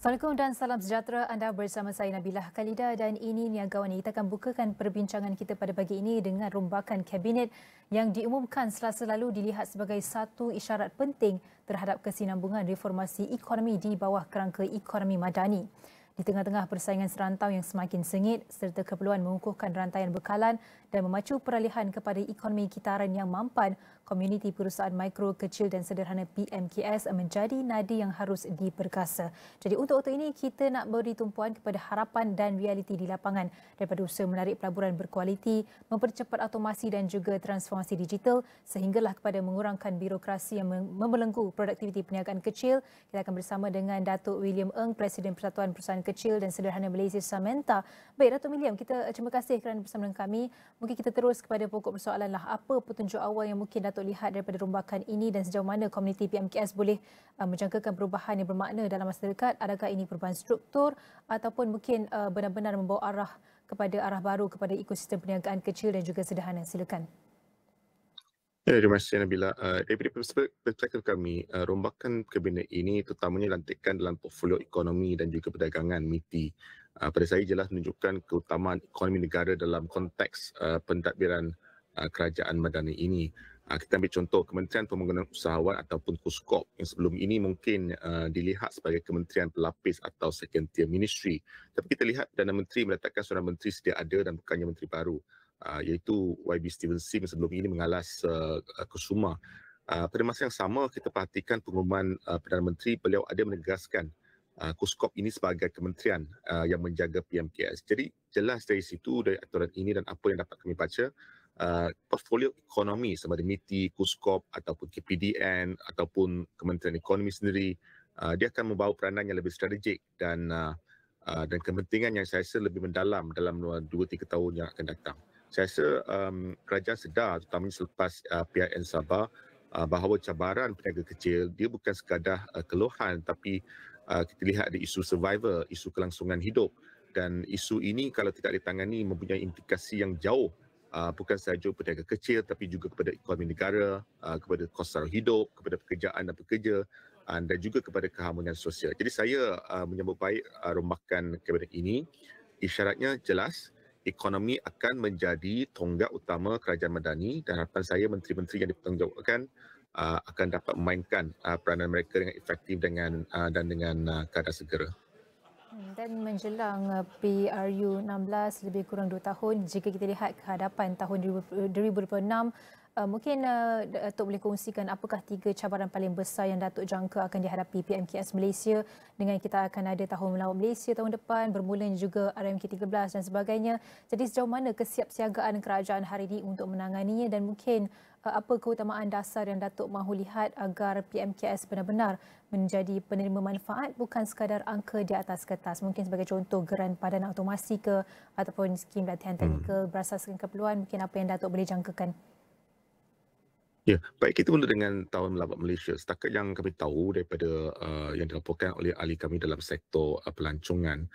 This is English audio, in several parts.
Assalamualaikum dan salam sejahtera. Anda bersama saya Nabilah, Khaleeda, dan ini Niaga AWANI. Kita akan bukakan perbincangan kita pada pagi ini dengan Rombakan Kabinet yang diumumkan Selasa lalu dilihat sebagai satu isyarat penting terhadap kesinambungan reformasi ekonomi di bawah kerangka ekonomi madani. Di tengah-tengah persaingan serantau yang semakin sengit serta keperluan mengukuhkan rantaian bekalan dan memacu peralihan kepada ekonomi kitaran yang mampan, komuniti perusahaan mikro, kecil dan sederhana PMKS menjadi nadi yang harus diperkasa. Jadi untuk ini kita nak beri tumpuan kepada harapan dan realiti di lapangan daripada usaha menarik pelaburan berkualiti, mempercepat automasi dan juga transformasi digital sehinggalah kepada mengurangkan birokrasi yang membelenggu produktiviti perniagaan kecil. Kita akan bersama dengan Datuk William Eng, Presiden Persatuan Perusahaan Kecil dan Sederhana Malaysia Samenta. Baik, Datuk William, kita terima kasih kerana bersama dengan kami. Mungkin kita terus kepada pokok persoalan lah. Apa petunjuk awal yang mungkin Datuk lihat daripada rombakan ini dan sejauh mana komuniti PMKS boleh menjangkakan perubahan yang bermakna dalam masa dekat? Adakah ini perubahan struktur ataupun mungkin benar-benar membawa arah kepada arah baru kepada ekosistem perniagaan kecil dan juga sederhana? Silakan. Ya, terima kasih Nabilah. Daripada perspektif kami, rombakan kabinet ini terutamanya lantikan dalam portfolio ekonomi dan juga perdagangan MITI. Pada saya jelas menunjukkan keutamaan ekonomi negara dalam konteks pentadbiran kerajaan madani ini. Kita ambil contoh Kementerian Pembangunan Usahawan ataupun KUSKOP yang sebelum ini mungkin dilihat sebagai kementerian pelapis atau second tier ministry. Tapi kita lihat Perdana Menteri meletakkan seorang menteri sedia ada dan bukannya menteri baru. Iaitu YB Steven Sim sebelum ini mengalas Kusuma. Pada masa yang sama kita perhatikan pengumuman Perdana Menteri, beliau ada menegaskan KUSKOP ini sebagai kementerian yang menjaga PMKS. Jadi jelas dari situ, dari aturan ini dan apa yang dapat kami baca, portfolio ekonomi sama ada MITI, KUSKOP ataupun KPDN ataupun Kementerian Ekonomi sendiri, dia akan membawa peranan yang lebih strategik dan kepentingan yang saya rasa lebih mendalam dalam 2-3 tahun yang akan datang. Saya rasa kerajaan sedar terutamanya selepas PIN Sabah bahawa cabaran peniaga kecil dia bukan sekadar keluhan tapi kita lihat ada isu survival, isu kelangsungan hidup dan isu ini kalau tidak ditangani mempunyai implikasi yang jauh bukan sahaja peniaga kecil tapi juga kepada ekonomi negara, kepada kos sara hidup, kepada pekerjaan dan pekerja dan juga kepada keharmonian sosial. Jadi saya menyambut baik rombakan kabinet ini. Isyaratnya jelas, ekonomi akan menjadi tonggak utama kerajaan madani dan harapan saya menteri-menteri yang dipertanggungjawabkan akan dapat memainkan peranan mereka dengan efektif dan dengan kadar segera. Dan menjelang PRU 16 lebih kurang 2 tahun, jika kita lihat ke hadapan tahun 2026, mungkin Datuk boleh kongsikan apakah 3 cabaran paling besar yang Datuk jangka akan dihadapi PMKS Malaysia dengan kita akan ada Tahun Melawat Malaysia tahun depan, bermula juga RMK13 dan sebagainya. Jadi sejauh mana kesiapsiagaan kerajaan hari ini untuk menanganinya dan mungkin apa keutamaan dasar yang Datuk mahu lihat agar PMKS benar-benar menjadi penerima manfaat bukan sekadar angka di atas kertas. Mungkin sebagai contoh geran padanan automasi ke ataupun skim latihan teknikal berasaskan keperluan, mungkin apa yang Datuk boleh jangkakan? Ya, baik kita mula dengan Tahun Melawat Malaysia. Setakat yang kami tahu daripada yang dilaporkan oleh ahli kami dalam sektor pelancongan,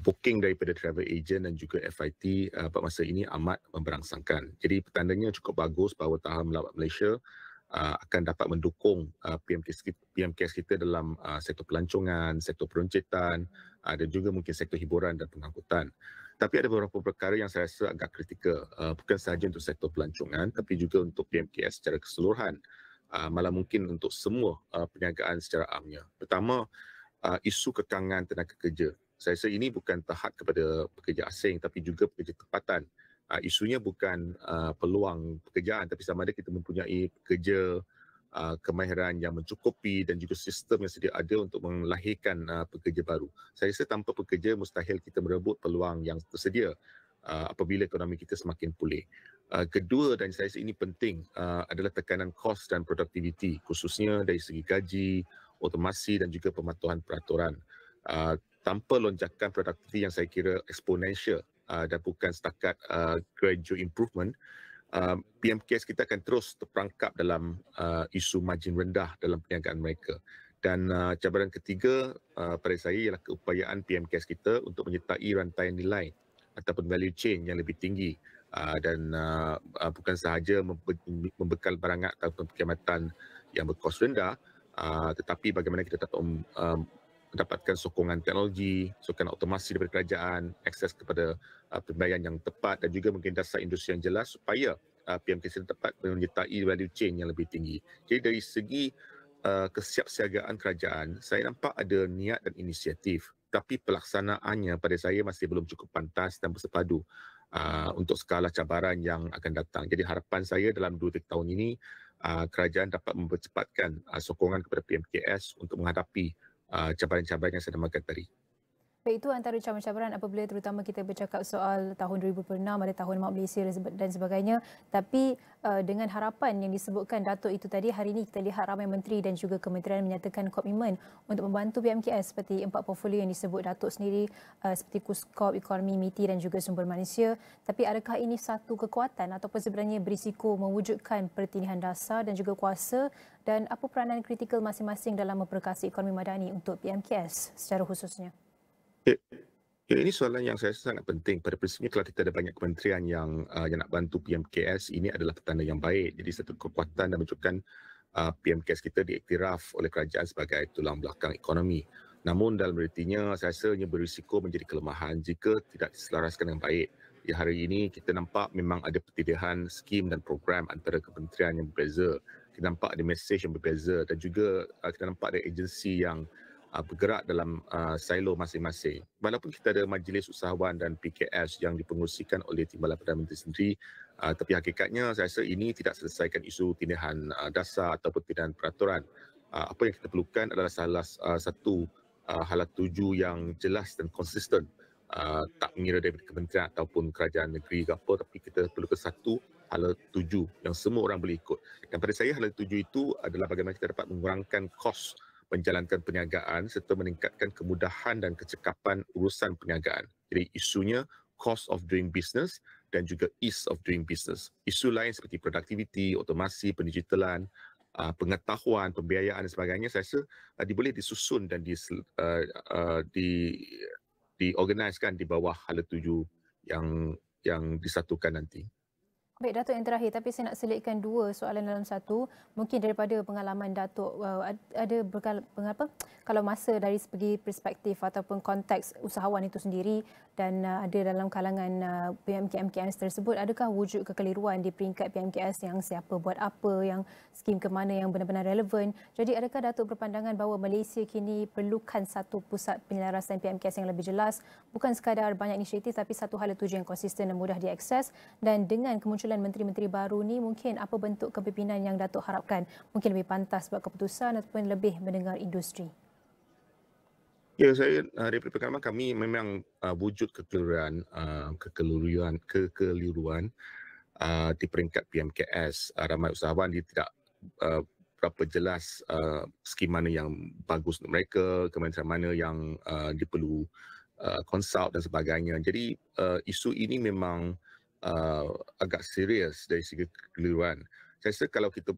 booking daripada travel agent dan juga FIT pada masa ini amat memberangsangkan. Jadi petandanya cukup bagus bahawa Tahun Melawat Malaysia akan dapat mendukung PMKS kita dalam sektor pelancongan, sektor peruncitan dan juga mungkin sektor hiburan dan pengangkutan. Tapi ada beberapa perkara yang saya rasa agak kritikal, bukan sahaja untuk sektor pelancongan tapi juga untuk PMKS secara keseluruhan, malah mungkin untuk semua perniagaan secara amnya. Pertama, isu kekangan tenaga kerja. Saya rasa ini bukan tahap kepada pekerja asing tapi juga pekerja tempatan. Isunya bukan peluang pekerjaan tapi sama ada kita mempunyai pekerja kemahiran yang mencukupi dan juga sistem yang sedia ada untuk melahirkan pekerja baru. Saya rasa tanpa pekerja mustahil kita merebut peluang yang tersedia apabila ekonomi kita semakin pulih. Kedua dan saya rasa ini penting adalah tekanan kos dan produktiviti khususnya dari segi gaji, otomasi dan juga pematuhan peraturan. Tanpa lonjakan produktiviti yang saya kira eksponensial dan bukan setakat gradual improvement, PMKS kita akan terus terperangkap dalam isu margin rendah dalam perniagaan mereka. Dan cabaran ketiga pada saya ialah keupayaan PMKS kita untuk menyertai rantaian nilai ataupun value chain yang lebih tinggi dan bukan sahaja membekal barangan ataupun perkhidmatan yang berkos rendah, tetapi bagaimana kita dapat mendapatkan sokongan teknologi, sokongan otomasi daripada kerajaan, akses kepada pembayaran yang tepat dan juga mungkin dasar industri yang jelas supaya PMKS dapat menyertai value chain yang lebih tinggi. Jadi dari segi kesiapsiagaan kerajaan, saya nampak ada niat dan inisiatif, tapi pelaksanaannya pada saya masih belum cukup pantas dan bersepadu untuk skala cabaran yang akan datang. Jadi harapan saya dalam 2-3 tahun ini, kerajaan dapat mempercepatkan sokongan kepada PMKS untuk menghadapi cabaran-cabaran yang saya namakan tadi. Baik, itu antara cabaran-cabaran apabila terutama kita bercakap soal tahun 2006, ada tahun Mak Malaysia dan sebagainya. Tapi dengan harapan yang disebutkan Datuk itu tadi, hari ini kita lihat ramai menteri dan juga kementerian menyatakan komitmen untuk membantu PMKS seperti 4 portfolio yang disebut Datuk sendiri, seperti Kuskop, Ekonomi, MITI dan juga Sumber Manusia. Tapi adakah ini satu kekuatan ataupun sebenarnya berisiko mewujudkan pertinihan dasar dan juga kuasa, dan apa peranan kritikal masing-masing dalam memperkasa ekonomi madani untuk PMKS secara khususnya? Ya, ini soalan yang saya rasa sangat penting. Pada prinsipnya kalau kita ada banyak kementerian yang nak bantu PMKS, ini adalah petanda yang baik. Jadi satu kekuatan dan menunjukkan PMKS kita diiktiraf oleh kerajaan sebagai tulang belakang ekonomi. Namun dalam ertinya saya rasa ia berisiko menjadi kelemahan jika tidak diselaraskan dengan baik. Di hari ini kita nampak memang ada pertidihan skim dan program antara kementerian yang berbeza. Kita nampak ada mesej yang berbeza dan juga kita nampak ada agensi yang bergerak dalam silo masing-masing. Walaupun kita ada majlis usahawan dan PKS yang dipengerusikan oleh Timbalan Perdana Menteri sendiri, tapi hakikatnya saya rasa ini tidak selesaikan isu tindahan dasar ataupun tindahan peraturan. Apa yang kita perlukan adalah salah satu hala tuju yang jelas dan konsisten. Tak mengira daripada kementerian ataupun kerajaan negeri ke apa, tapi kita perlukan satu hala tuju yang semua orang boleh ikut. Dan pada saya hala tuju itu adalah bagaimana kita dapat mengurangkan kos menjalankan perniagaan serta meningkatkan kemudahan dan kecekapan urusan perniagaan. Jadi isunya cost of doing business dan juga ease of doing business. Isu lain seperti produktiviti, otomasi, pendigitalan, pengetahuan, pembiayaan dan sebagainya saya rasa boleh disusun dan diorganiskan di bawah hala tuju yang disatukan nanti. Baik, Datuk, yang terakhir, tapi saya nak selitkan 2 soalan dalam satu. Mungkin daripada pengalaman Datuk, ada kalau masa dari segi perspektif ataupun konteks usahawan itu sendiri dan ada dalam kalangan PMKS tersebut, adakah wujud kekeliruan di peringkat PMKS yang siapa buat apa, yang skim ke mana yang benar-benar relevan. Jadi adakah Datuk berpandangan bahawa Malaysia kini perlukan satu pusat penyelarasan PMKS yang lebih jelas, bukan sekadar banyak inisiatif tapi satu hala tuju yang konsisten dan mudah diakses, dan dengan kemunculan menteri-menteri baru ni mungkin apa bentuk kepimpinan yang Datuk harapkan? Mungkin lebih pantas buat keputusan ataupun lebih mendengar industri? Ya, saya daripada pengalaman kami memang wujud kekeliruan di peringkat PMKS. Ramai usahawan dia tidak berapa jelas skim mana yang bagus untuk mereka, kementerian mana yang diperlu consult dan sebagainya. Jadi isu ini memang agak serius dari segi kekeliruan. Saya rasa kalau kita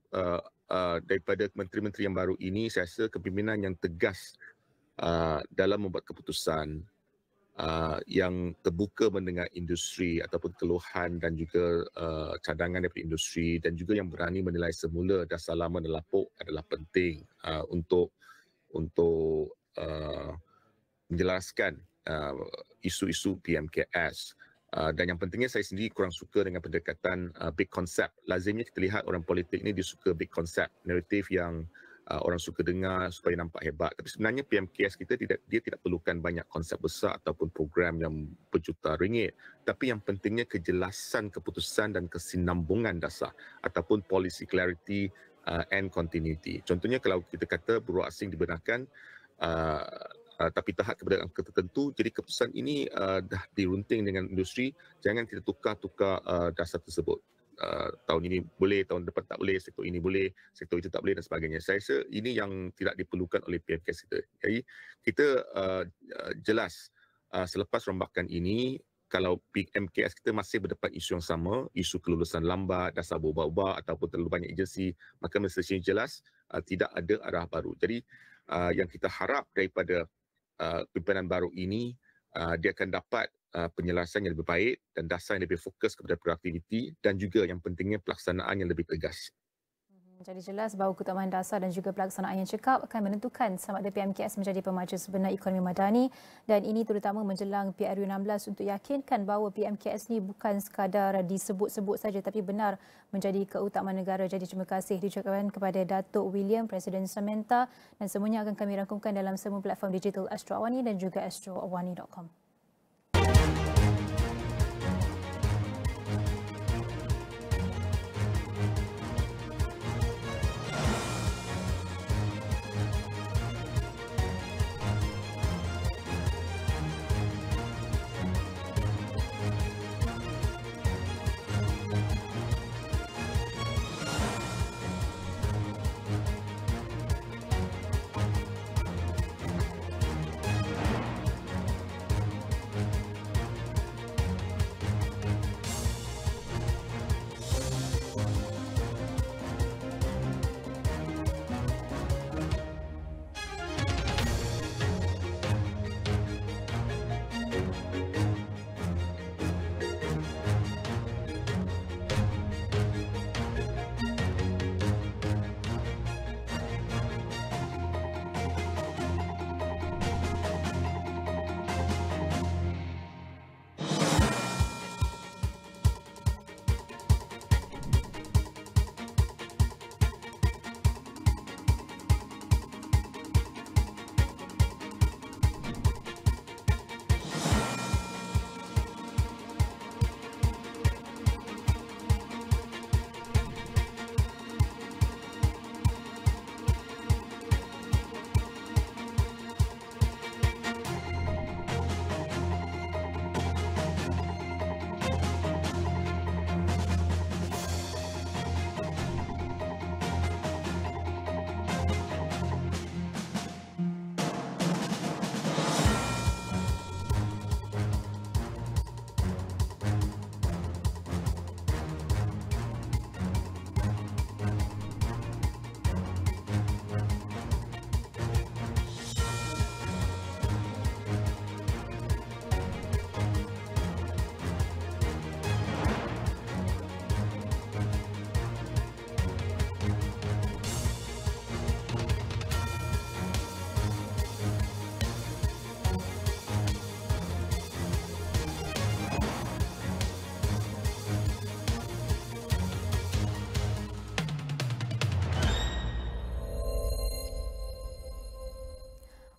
daripada menteri-menteri yang baru ini, saya rasa kepimpinan yang tegas dalam membuat keputusan yang terbuka mendengar industri ataupun keluhan dan juga cadangan daripada industri, dan juga yang berani menilai semula dasar lama dan lapuk adalah penting untuk menjelaskan isu-isu PMKS. Dan yang pentingnya saya sendiri kurang suka dengan pendekatan big concept. Lazimnya kita lihat orang politik ni dia suka big concept, naratif yang orang suka dengar supaya nampak hebat. Tapi sebenarnya PMKS kita dia tidak perlukan banyak konsep besar ataupun program yang berjuta ringgit. Tapi yang pentingnya kejelasan keputusan dan kesinambungan dasar ataupun policy clarity and continuity. Contohnya kalau kita kata buruh asing dibenarkan tapi tahap kepada angka tertentu, jadi keputusan ini dah dirunting dengan industri, jangan kita tukar-tukar dasar tersebut. Tahun ini boleh, tahun depan tak boleh, sektor ini boleh, sektor itu tak boleh dan sebagainya. Saya rasa ini yang tidak diperlukan oleh PMKS kita. Jadi kita jelas selepas rombakan ini, kalau PMKS kita masih berdepan isu yang sama, isu kelulusan lambat, dasar berubah-ubah ataupun terlalu banyak agensi, maka mestinya jelas tidak ada arah baru. Jadi yang kita harap daripada pimpinan baru ini, dia akan dapat penyelesaian yang lebih baik dan dasar yang lebih fokus kepada produktiviti dan juga yang pentingnya pelaksanaan yang lebih tegas. Jadi jelas bahawa keutamaan dasar dan juga pelaksanaan yang cekap akan menentukan sama ada PMKS menjadi pemacu sebenar ekonomi madani, dan ini terutama menjelang PRU16 untuk yakinkan bahawa PMKS ni bukan sekadar disebut-sebut saja tapi benar menjadi keutamaan negara. Jadi terima kasih diucapkan kepada Datuk William, Presiden Samenta, dan semuanya akan kami rangkumkan dalam semua platform digital Astro AWANI dan juga astroawani.com.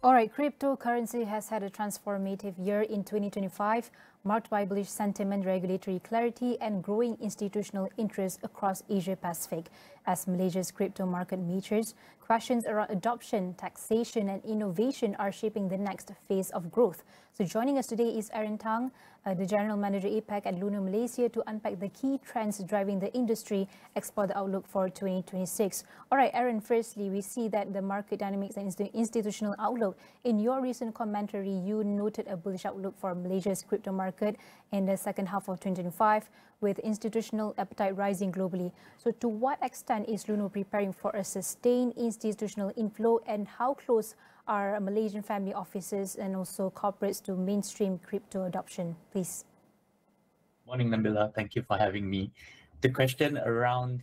Alright, cryptocurrency has had a transformative year in 2025, marked by bullish sentiment, regulatory clarity, and growing institutional interest across Asia Pacific. As Malaysia's crypto market matures, questions around adoption, taxation, and innovation are shaping the next phase of growth. So joining us today is Aaron Tang, the General Manager APAC at Lunar Malaysia, to unpack the key trends driving the industry, explore the outlook for 2026. All right, Aaron, firstly, we see that the market dynamics and the institutional outlook. In your recent commentary, you noted a bullish outlook for Malaysia's crypto market in the second half of 2025, with institutional appetite rising globally. So to what extent is Lunar preparing for a sustained institutional inflow, and how close are Malaysian family offices and also corporates to mainstream crypto adoption, please? Morning, Nabilah. Thank you for having me. The question around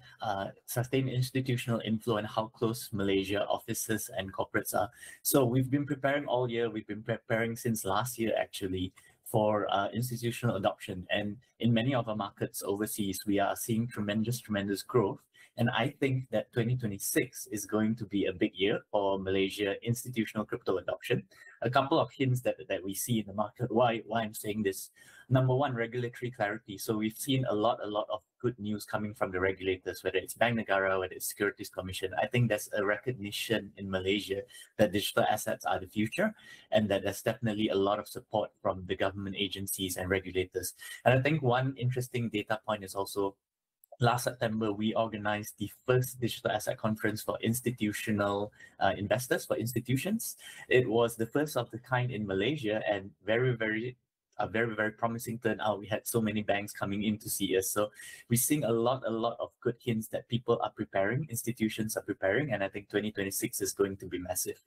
sustained institutional inflow and how close Malaysia offices and corporates are. So we've been preparing all year. We've been preparing since last year, actually, for institutional adoption. And in many of our markets overseas, we are seeing tremendous growth. And I think that 2026 is going to be a big year for Malaysia institutional crypto adoption. A couple of hints that we see in the market, why I'm saying this. Number one, regulatory clarity. So we've seen a lot of good news coming from the regulators, whether it's Bank Negara, whether it's Securities Commission. I think there's a recognition in Malaysia that digital assets are the future, and that there's definitely a lot of support from the government agencies and regulators. And I think one interesting data point is also last September, we organized the first digital asset conference for institutional investors, for institutions. It was the first of the kind in Malaysia, and a very promising turnout. We had so many banks coming in to see us. So we're seeing a lot of good hints that people are preparing, institutions are preparing, and I think 2026 is going to be massive.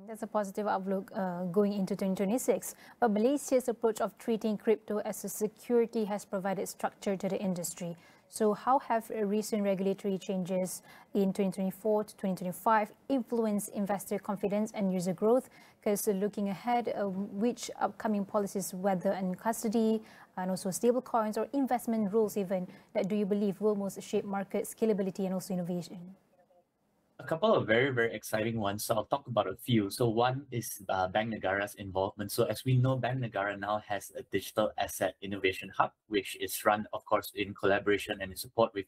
That's a positive outlook going into 2026. But Malaysia's approach of treating crypto as a security has provided structure to the industry. So how have recent regulatory changes in 2024 to 2025 influenced investor confidence and user growth? Because looking ahead, which upcoming policies, whether in custody and also stable coins or investment rules even, that do you believe will most shape market scalability and also innovation? A couple of very, very exciting ones. So I'll talk about a few. So one is Bank Negara's involvement. So as we know, Bank Negara now has a digital asset innovation hub, which is run, of course, in collaboration and in support with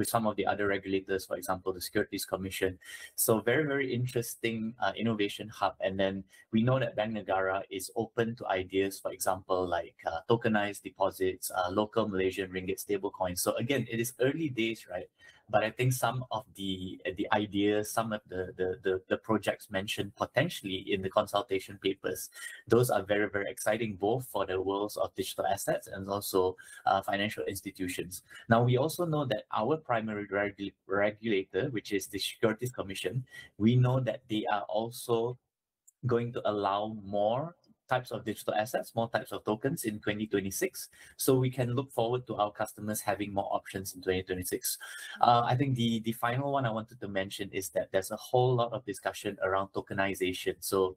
some of the other regulators, for example, the Securities Commission. So very, very interesting innovation hub. And then we know that Bank Negara is open to ideas, for example, like tokenized deposits, local Malaysian ringgit stablecoins. So again, it is early days, right? But I think some of the ideas, some of the projects mentioned potentially in the consultation papers, those are very, very exciting, both for the worlds of digital assets and also financial institutions. Now, we also know that our primary regulator, which is the Securities Commission, we know that they are also going to allow more types of digital assets, more types of tokens in 2026. So we can look forward to our customers having more options in 2026. I think the final one I wanted to mention is that there's a whole lot of discussion around tokenization. So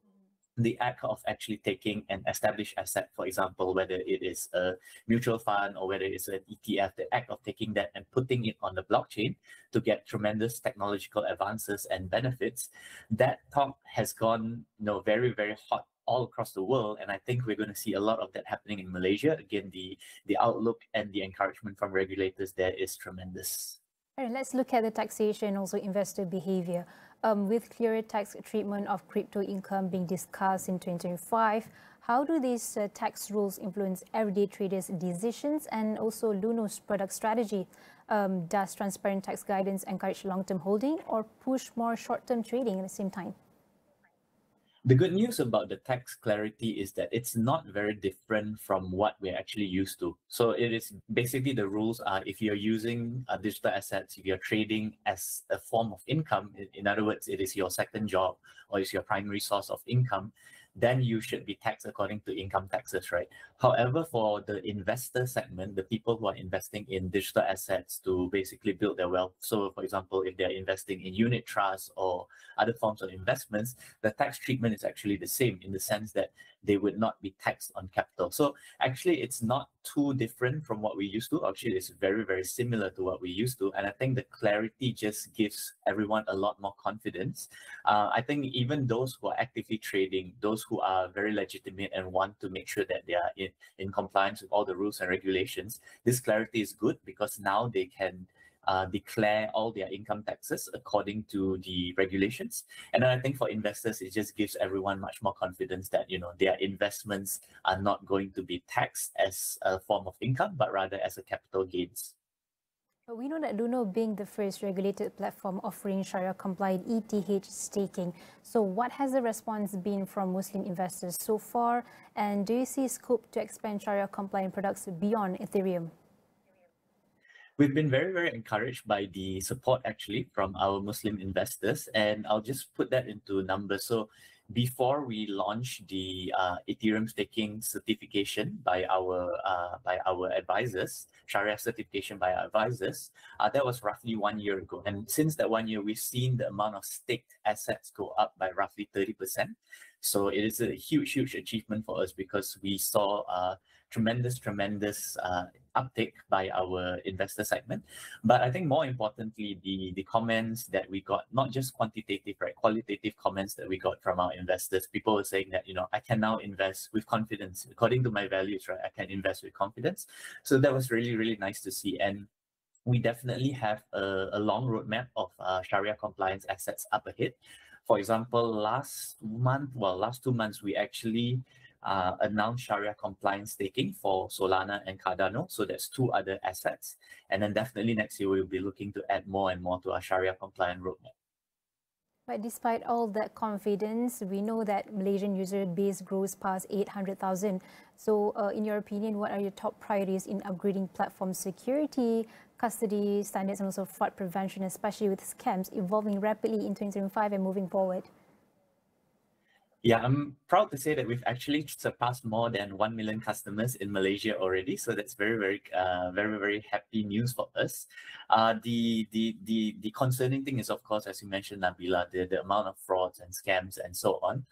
the act of actually taking an established asset, for example, whether it is a mutual fund or whether it's an ETF, the act of taking that and putting it on the blockchain to get tremendous technological advances and benefits, that talk has gone, very, very hot all across the world. And I think we're going to see a lot of that happening in Malaysia. Again, the outlook and the encouragement from regulators there is tremendous. All right, let's look at the taxation and also investor behavior. With clearer tax treatment of crypto income being discussed in 2025, how do these tax rules influence everyday traders' decisions and also Luno's product strategy? Does transparent tax guidance encourage long-term holding or push more short-term trading at the same time? The good news about the tax clarity is that it's not very different from what we're actually used to. So it is basically, the rules are, if you're using digital assets, if you're trading as a form of income, in other words, it is your second job or it's your primary source of income, then you should be taxed according to income taxes, right? However, for the investor segment, the people who are investing in digital assets to basically build their wealth. So for example, if they're investing in unit trusts or other forms of investments, the tax treatment is actually the same in the sense that they would not be taxed on capital. So actually, it's not too different from what we used to. Actually, it's very, very similar to what we used to. And I think the clarity just gives everyone a lot more confidence. I think even those who are actively trading, those who are very legitimate and want to make sure that they are in compliance with all the rules and regulations, this clarity is good because now they can declare all their income taxes according to the regulations. And then I think for investors, it just gives everyone much more confidence that, their investments are not going to be taxed as a form of income, but rather as a capital gains. But we know that Luno being the first regulated platform offering Sharia-compliant ETH staking. So what has the response been from Muslim investors so far? And do you see scope to expand Sharia-compliant products beyond Ethereum? We've been very, very encouraged by the support actually from our Muslim investors. And I'll just put that into numbers. So before we launched the Ethereum staking certification by our advisors, Sharia certification by our advisors, that was roughly 1 year ago. And since that 1 year, we've seen the amount of staked assets go up by roughly 30%. So it is a huge, huge achievement for us because we saw tremendous uptake by our investor segment. But I think more importantly, the comments that we got, not just quantitative, right, qualitative comments that we got from our investors. People were saying that, I can now invest with confidence. According to my values, right, I can invest with confidence. So that was really, really nice to see. And we definitely have a long roadmap of Sharia compliance assets up ahead. For example, last 2 months, we actually announced Sharia compliance staking for Solana and Cardano. So that's 2 other assets. And then definitely next year, we'll be looking to add more and more to our Sharia compliant roadmap. But despite all that confidence, we know that Malaysian user base grows past 800,000. So in your opinion, what are your top priorities in upgrading platform security, custody standards, and also fraud prevention, especially with scams evolving rapidly in 2025 and moving forward? Yeah, I'm proud to say that we've actually surpassed more than 1 million customers in Malaysia already. So that's very happy news for us. The concerning thing is, of course, as you mentioned, Nabilah, the amount of frauds and scams and so on.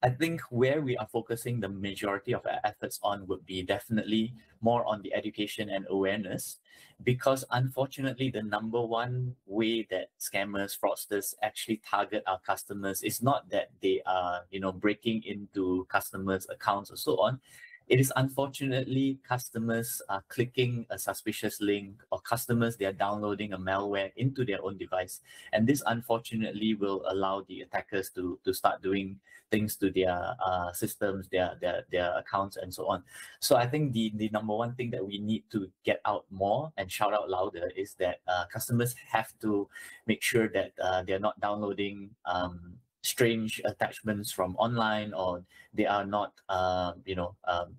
I think where we are focusing the majority of our efforts on would be definitely more on the education and awareness, because unfortunately the number one way that scammers, fraudsters actually target our customers is not that they are, breaking into customers' accounts or so on. It is unfortunately customers are clicking a suspicious link, or customers, they are downloading a malware into their own device. And this unfortunately will allow the attackers to start doing things to their systems, their accounts and so on. So I think the number one thing that we need to get out more and shout out louder is that customers have to make sure that they're not downloading strange attachments from online, or they are not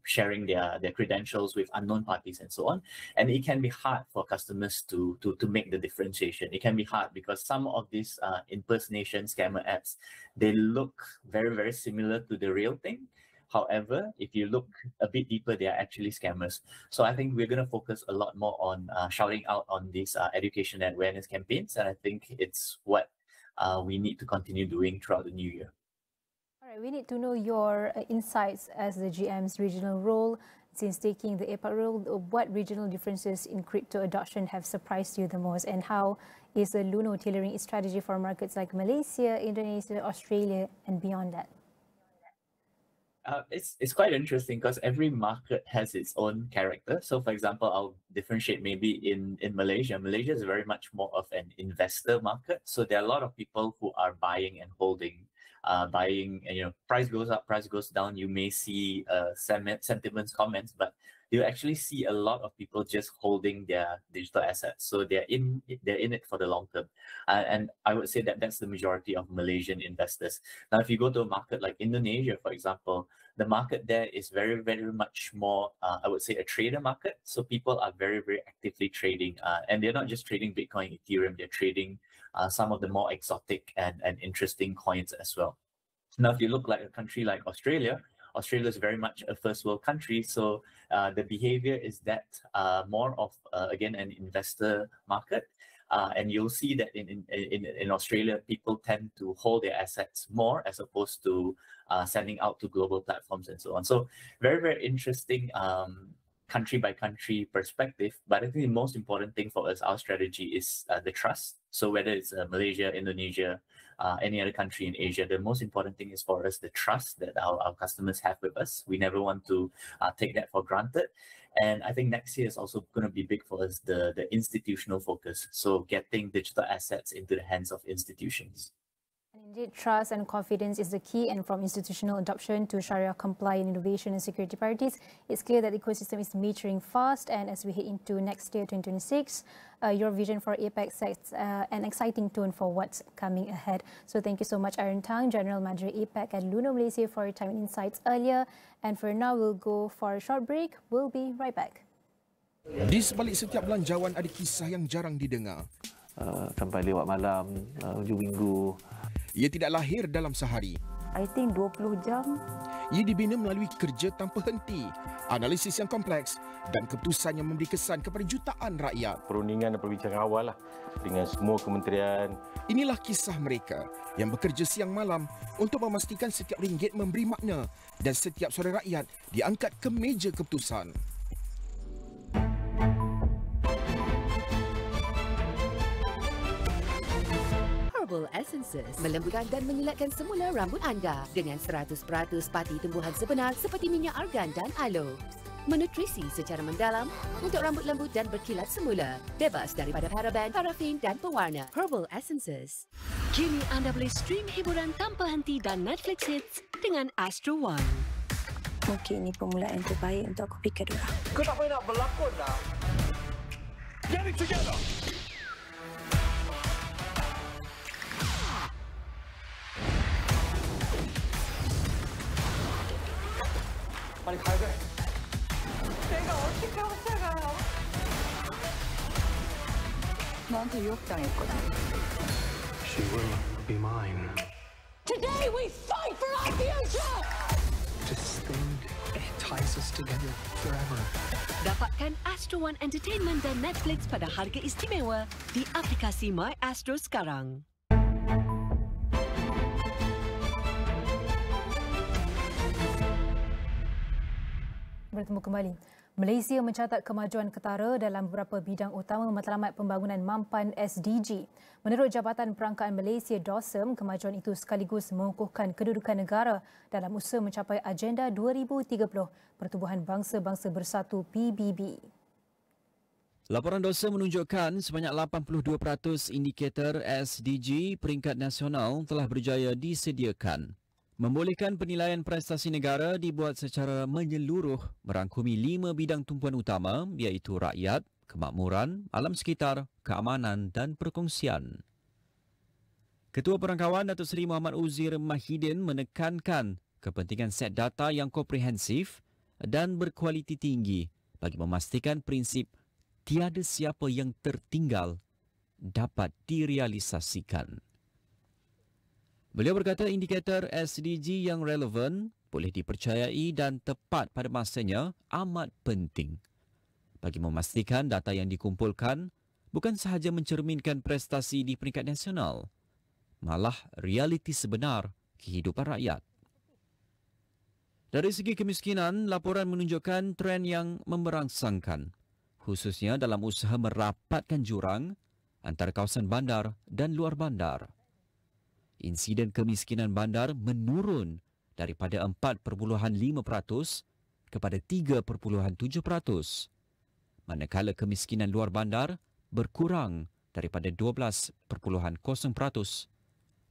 sharing their credentials with unknown parties and so on. And it can be hard for customers to make the differentiation. It can be hard because some of these impersonation scammer apps, they look very similar to the real thing. However, if you look a bit deeper, they are actually scammers. So I think we're going to focus a lot more on shouting out on these education and awareness campaigns, and I think it's what we need to continue doing throughout the new year. All right, we need to know your insights as the GM's regional role. Since taking the APAC role, what regional differences in crypto adoption have surprised you the most, and how is the Luno tailoring its strategy for markets like Malaysia, Indonesia, Australia, and beyond that? It's quite interesting because every market has its own character. So, for example, I'll differentiate maybe in Malaysia. Malaysia is very much more of an investor market. So there are a lot of people who are buying and holding, price goes up, price goes down. You may see sentiments, comments, but you actually see a lot of people just holding their digital assets. So they're in it for the long term. And I would say that that's the majority of Malaysian investors. Now, if you go to a market like Indonesia, for example, the market there is very much more, I would say, a trader market. So people are very actively trading. And they're not just trading Bitcoin, Ethereum, they're trading some of the more exotic and interesting coins as well. Now, if you look like a country like Australia, Australia is very much a first world country. So the behavior is that more of, again, an investor market. And you'll see that in Australia, people tend to hold their assets more as opposed to sending out to global platforms and so on. So very interesting country by country perspective. But I think the most important thing for us, our strategy is the trust. So whether it's Malaysia, Indonesia, any other country in Asia, the most important thing is for us the trust that our customers have with us. We never want to take that for granted. And I think next year is also going to be big for us, the institutional focus. So getting digital assets into the hands of institutions. Indeed, trust and confidence is the key, and from institutional adoption to Sharia compliant innovation and security priorities, it's clear that the ecosystem is maturing fast. And as we head into next year, 2026, your vision for APAC sets an exciting tone for what's coming ahead. So thank you so much, Aaron Tang, General Manager APAC at Luno Malaysia, for your time and insights earlier. And for now, we'll go for a short break. We'll be right back. Di sebalik setiap belanjawan ada kisah yang jarang didengar. Sampai lewat malam, hujung minggu. Ia tidak lahir dalam sehari. I think 20 jam. Ia dibina melalui kerja tanpa henti, analisis yang kompleks dan keputusan yang memberi kesan kepada jutaan rakyat. Perundingan dan perbincangan awal dengan semua kementerian. Inilah kisah mereka yang bekerja siang malam untuk memastikan setiap ringgit memberi makna dan setiap suara rakyat diangkat ke meja keputusan. Essences melembutkan dan menyelatkan semula rambut anda dengan 100% pati tumbuhan sebenar seperti minyak argan dan aloe. Menutrisi secara mendalam untuk rambut lembut dan berkilat semula, bebas daripada paraben, parafin dan pewarna. Herbal Essences. Kini anda boleh stream hiburan tanpa henti dan Netflix hits dengan Astro One. Mungkin ini permulaan terbaik untuk aku fikir dulu. Kau tak payah nak berlakon dah. Get it together. 빨리 가야 돼. 내가 어떻게 하다가요? 너한테 유혹당했거든. She will be mine. Today we fight for our future! This thing, it ties us together forever. Dapatkan Astro One Entertainment dan Netflix pada harga istimewa di aplikasi My Astro sekarang. Bertemu kembali. Malaysia mencatat kemajuan ketara dalam beberapa bidang utama matlamat pembangunan mampan SDG. Menurut Jabatan Perangkaan Malaysia DOSM, kemajuan itu sekaligus mengukuhkan kedudukan negara dalam usaha mencapai Agenda 2030 Pertubuhan Bangsa-Bangsa Bersatu PBB. Laporan DOSM menunjukkan sebanyak 82% indikator SDG peringkat nasional telah berjaya disediakan. Membolehkan penilaian prestasi negara dibuat secara menyeluruh merangkumi 5 bidang tumpuan utama iaitu rakyat, kemakmuran, alam sekitar, keamanan dan perkongsian. Ketua Perangkawan Datuk Seri Muhammad Uzir Mahidin menekankan kepentingan set data yang komprehensif dan berkualiti tinggi bagi memastikan prinsip tiada siapa yang tertinggal dapat direalisasikan. Beliau berkata indikator SDG yang relevan, boleh dipercayai dan tepat pada masanya amat penting bagi memastikan data yang dikumpulkan bukan sahaja mencerminkan prestasi di peringkat nasional, malah realiti sebenar kehidupan rakyat. Dari segi kemiskinan, laporan menunjukkan tren yang memberangsangkan, khususnya dalam usaha merapatkan jurang antara kawasan bandar dan luar bandar. Insiden kemiskinan bandar menurun daripada 4.5% kepada 3.7%, manakala kemiskinan luar bandar berkurang daripada 12.0%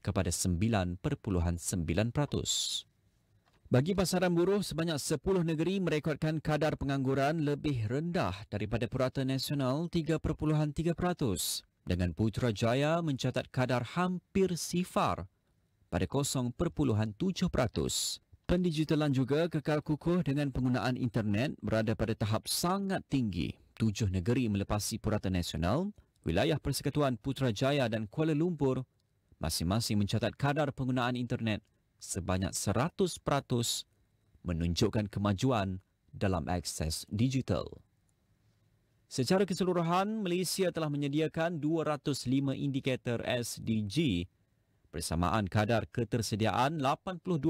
kepada 9.9%. Bagi pasaran buruh, sebanyak 10 negeri merekodkan kadar pengangguran lebih rendah daripada purata nasional 3.3%. Dengan Putrajaya mencatat kadar hampir sifar pada 0.7%. Pendigitalan juga kekal kukuh dengan penggunaan internet berada pada tahap sangat tinggi. 7 negeri melepasi purata nasional, wilayah Persekutuan Putrajaya dan Kuala Lumpur masing-masing mencatat kadar penggunaan internet sebanyak 100%, menunjukkan kemajuan dalam akses digital. Secara keseluruhan, Malaysia telah menyediakan 205 indikator SDG bersamaan kadar ketersediaan 82%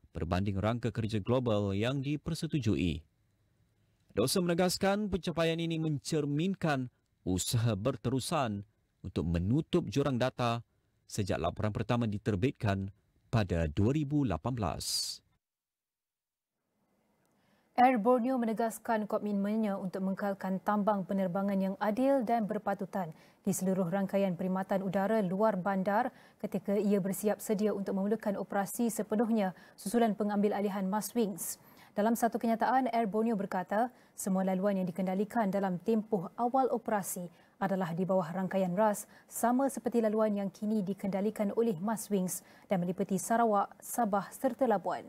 berbanding rangka kerja global yang dipersetujui. DOSM menegaskan pencapaian ini mencerminkan usaha berterusan untuk menutup jurang data sejak laporan pertama diterbitkan pada 2018. Air Borneo menegaskan komitmennya untuk mengekalkan tambang penerbangan yang adil dan berpatutan di seluruh rangkaian perkhidmatan udara luar bandar ketika ia bersiap sedia untuk memulakan operasi sepenuhnya susulan pengambil alihan Maswings. Dalam satu kenyataan, Air Borneo berkata semua laluan yang dikendalikan dalam tempoh awal operasi adalah di bawah rangkaian ras sama seperti laluan yang kini dikendalikan oleh Maswings dan meliputi Sarawak, Sabah serta Labuan.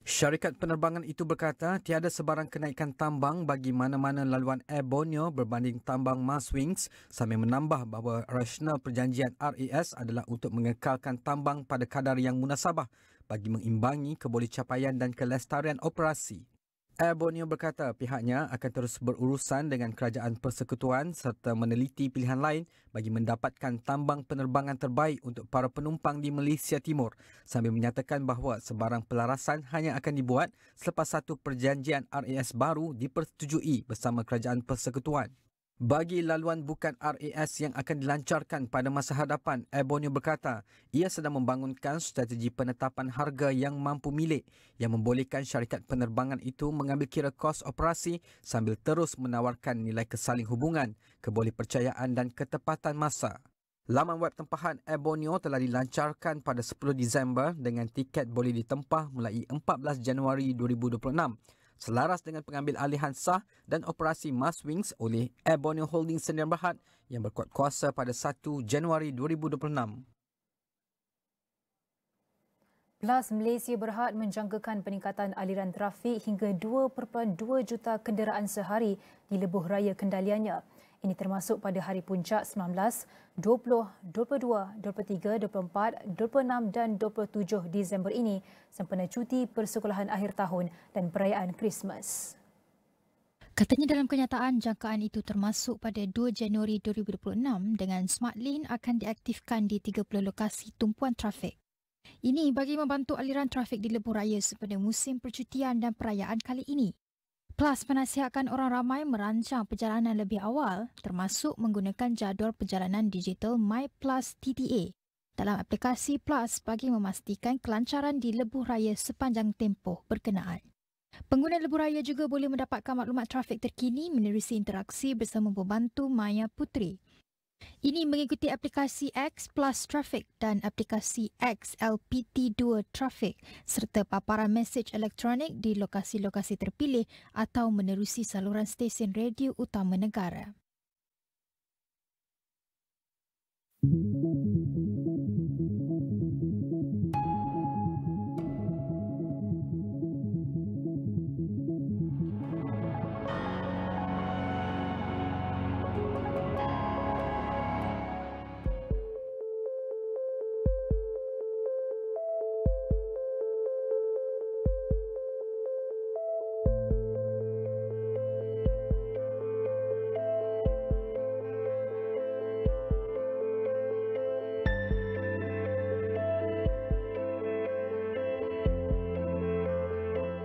Syarikat penerbangan itu berkata tiada sebarang kenaikan tambang bagi mana-mana laluan Air Borneo berbanding tambang Maswings sambil menambah bahawa rasional perjanjian RAS adalah untuk mengekalkan tambang pada kadar yang munasabah bagi mengimbangi kebolehcapaian dan kelestarian operasi. Air Borneo berkata pihaknya akan terus berurusan dengan kerajaan persekutuan serta meneliti pilihan lain bagi mendapatkan tambang penerbangan terbaik untuk para penumpang di Malaysia Timur sambil menyatakan bahawa sebarang pelarasan hanya akan dibuat selepas satu perjanjian RAS baru dipersetujui bersama kerajaan persekutuan. Bagi laluan bukan RAS yang akan dilancarkan pada masa hadapan, Air Borneo berkata ia sedang membangunkan strategi penetapan harga yang mampu milik yang membolehkan syarikat penerbangan itu mengambil kira kos operasi sambil terus menawarkan nilai kesaling hubungan, kebolehpercayaan dan ketepatan masa. Laman web tempahan Air Borneo telah dilancarkan pada 10 Disember dengan tiket boleh ditempah mulai 14 Januari 2026. Selaras dengan pengambil alihan sah dan operasi Maswings oleh Air Borneo Holdings Sdn Bhd yang berkuat kuasa pada 1 Januari 2026. PLAS Malaysia Berhad menjangkakan peningkatan aliran trafik hingga 2.2 juta kenderaan sehari di lebuh raya kendaliannya. Ini termasuk pada hari puncak 19, 20, 22, 23, 24, 26 dan 27 Disember ini sempena cuti persekolahan akhir tahun dan perayaan Christmas. Katanya dalam kenyataan, jangkaan itu termasuk pada 2 Januari 2026 dengan Smart Lane akan diaktifkan di 30 lokasi tumpuan trafik. Ini bagi membantu aliran trafik di lebuh raya sempena musim percutian dan perayaan kali ini. Plus menasihatkan orang ramai merancang perjalanan lebih awal termasuk menggunakan jadual perjalanan digital My Plus TTA dalam aplikasi Plus bagi memastikan kelancaran di lebuh raya sepanjang tempoh berkenaan. Pengguna lebuh raya juga boleh mendapatkan maklumat trafik terkini menerusi interaksi bersama pembantu Maya Putri. Ini mengikuti aplikasi X Plus Traffic dan aplikasi X LPT2 Traffic serta paparan mesej elektronik di lokasi-lokasi terpilih atau menerusi saluran stesen radio utama negara.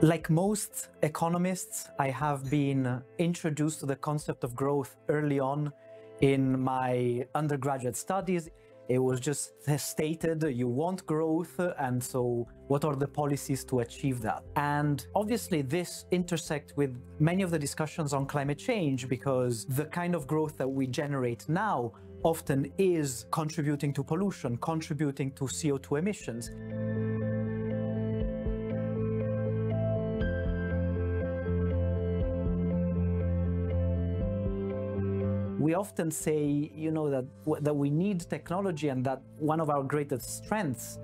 Like most economists, I have been introduced to the concept of growth early on in my undergraduate studies. It was just stated you want growth, and so what are the policies to achieve that? And obviously this intersects with many of the discussions on climate change, because the kind of growth that we generate now often is contributing to pollution, contributing to CO2 emissions. We often say, that we need technology, and that one of our greatest strengths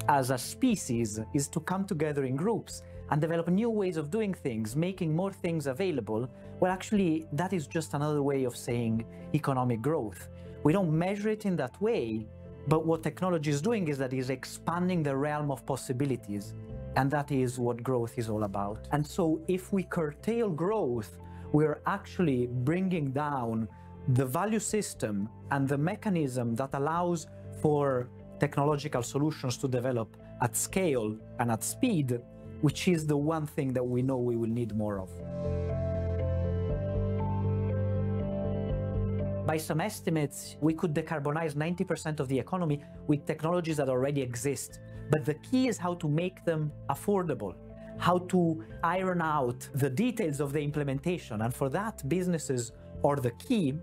as a species is to come together in groups and develop new ways of doing things, making more things available. Well, actually, that is just another way of saying economic growth. We don't measure it in that way, but what technology is doing is that it's expanding the realm of possibilities, and that is what growth is all about. And so if we curtail growth, we're actually bringing down the value system and the mechanism that allows for technological solutions to develop at scale and at speed, which is the one thing that we know we will need more of. By some estimates, we could decarbonize 90% of the economy with technologies that already exist. But the key is how to make them affordable, how to iron out the details of the implementation. And for that, businesses are the key.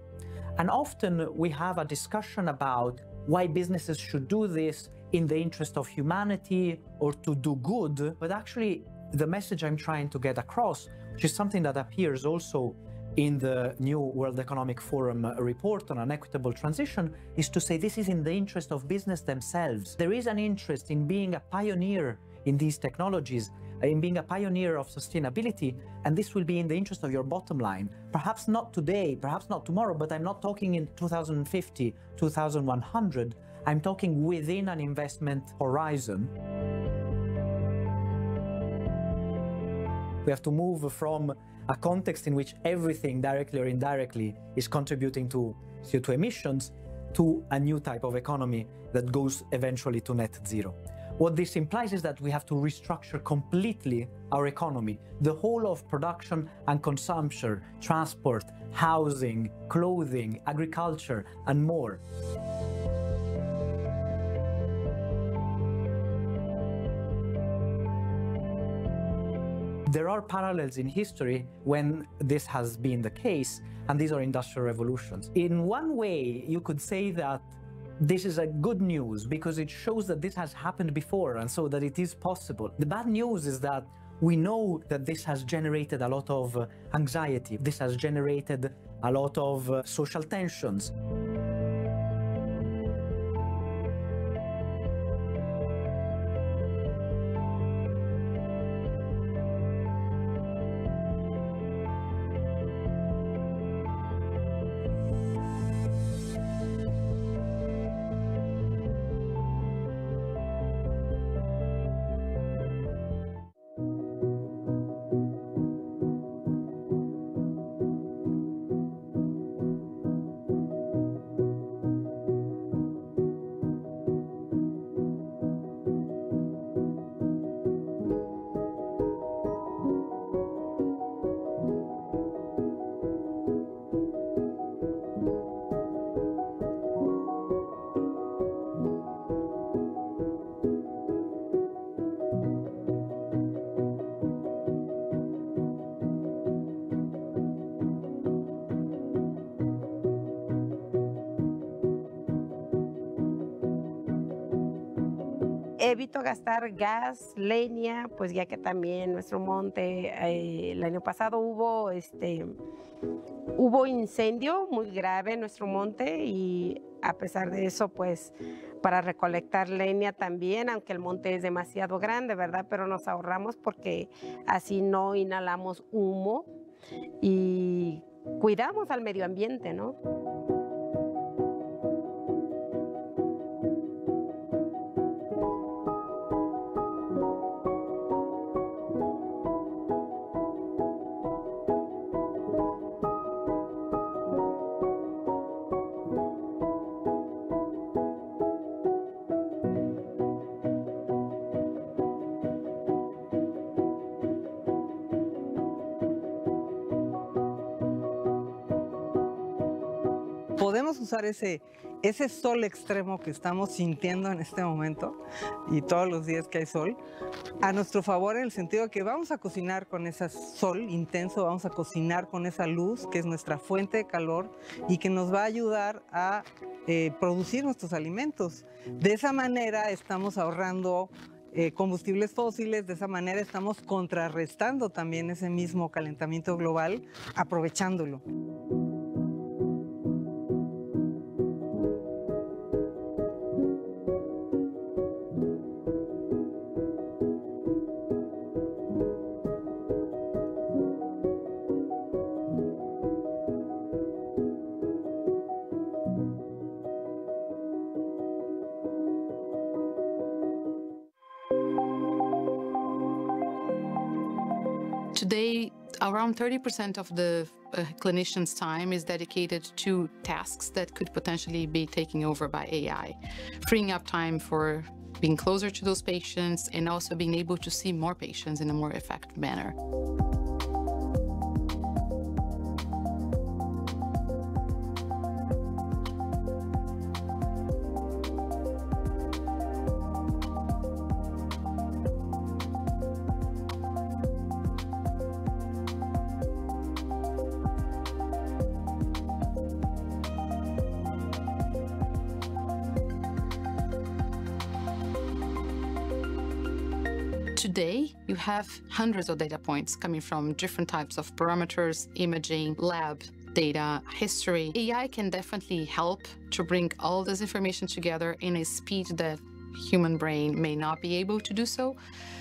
And often we have a discussion about why businesses should do this in the interest of humanity or to do good. But actually, the message I'm trying to get across, which is something that appears also in the new World Economic Forum report on an equitable transition, is to say this is in the interest of business themselves. There is an interest in being a pioneer in these technologies, in being a pioneer of sustainability, and this will be in the interest of your bottom line. Perhaps not today, perhaps not tomorrow, but I'm not talking in 2050, 2100. I'm talking within an investment horizon. We have to move from a context in which everything, directly or indirectly, is contributing to CO2 emissions to a new type of economy that goes eventually to net zero. What this implies is that we have to restructure completely our economy, the whole of production and consumption, transport, housing, clothing, agriculture, and more. There are parallels in history when this has been the case, and these are industrial revolutions. In one way, you could say that this is a good news because it shows that this has happened before and so that it is possible. The bad news is that we know that this has generated a lot of anxiety. This has generated a lot of social tensions. Evito gastar gas, leña, pues ya que también nuestro monte, el año pasado hubo incendio muy grave en nuestro monte y a pesar de eso, pues para recolectar leña también, aunque el monte es demasiado grande, ¿verdad? Pero nos ahorramos porque así no inhalamos humo y cuidamos al medio ambiente, ¿no? Podemos usar ese sol extremo que estamos sintiendo en este momento y todos los días que hay sol a nuestro favor, en el sentido de que vamos a cocinar con ese sol intenso, vamos a cocinar con esa luz que es nuestra fuente de calor y que nos va a ayudar a producir nuestros alimentos. De esa manera estamos ahorrando combustibles fósiles, de esa manera estamos contrarrestando también ese mismo calentamiento global, aprovechándolo. Today, around 30% of the clinician's time is dedicated to tasks that could potentially be taken over by AI, freeing up time for being closer to those patients and also being able to see more patients in a more effective manner. Today, you have hundreds of data points coming from different types of parameters, imaging, lab data, history. AI can definitely help to bring all this information together in a speed that human brain may not be able to do so.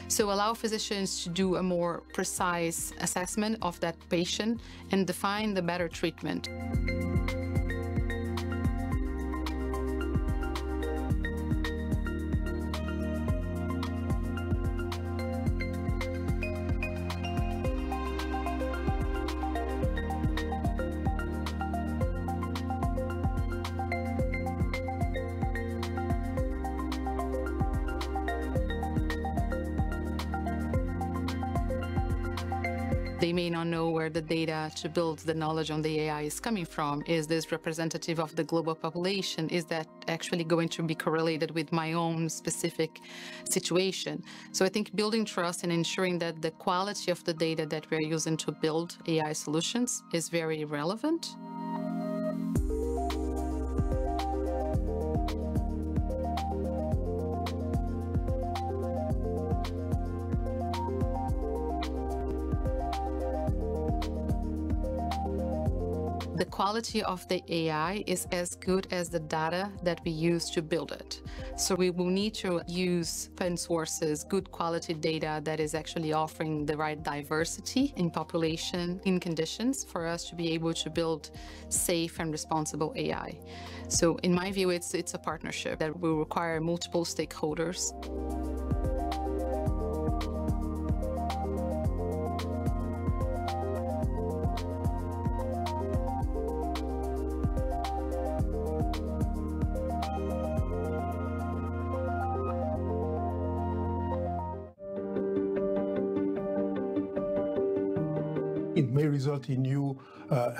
So allow physicians to do a more precise assessment of that patient and define the better treatment. They may not know where the data to build the knowledge on the AI is coming from. Is this representative of the global population? Is that actually going to be correlated with my own specific situation? So I think building trust and ensuring that the quality of the data that we're using to build AI solutions is very relevant. The quality of the AI is as good as the data that we use to build it. So we will need to use open sources, good quality data that is actually offering the right diversity in population, in conditions for us to be able to build safe and responsible AI. So in my view, it's a partnership that will require multiple stakeholders. It may result in you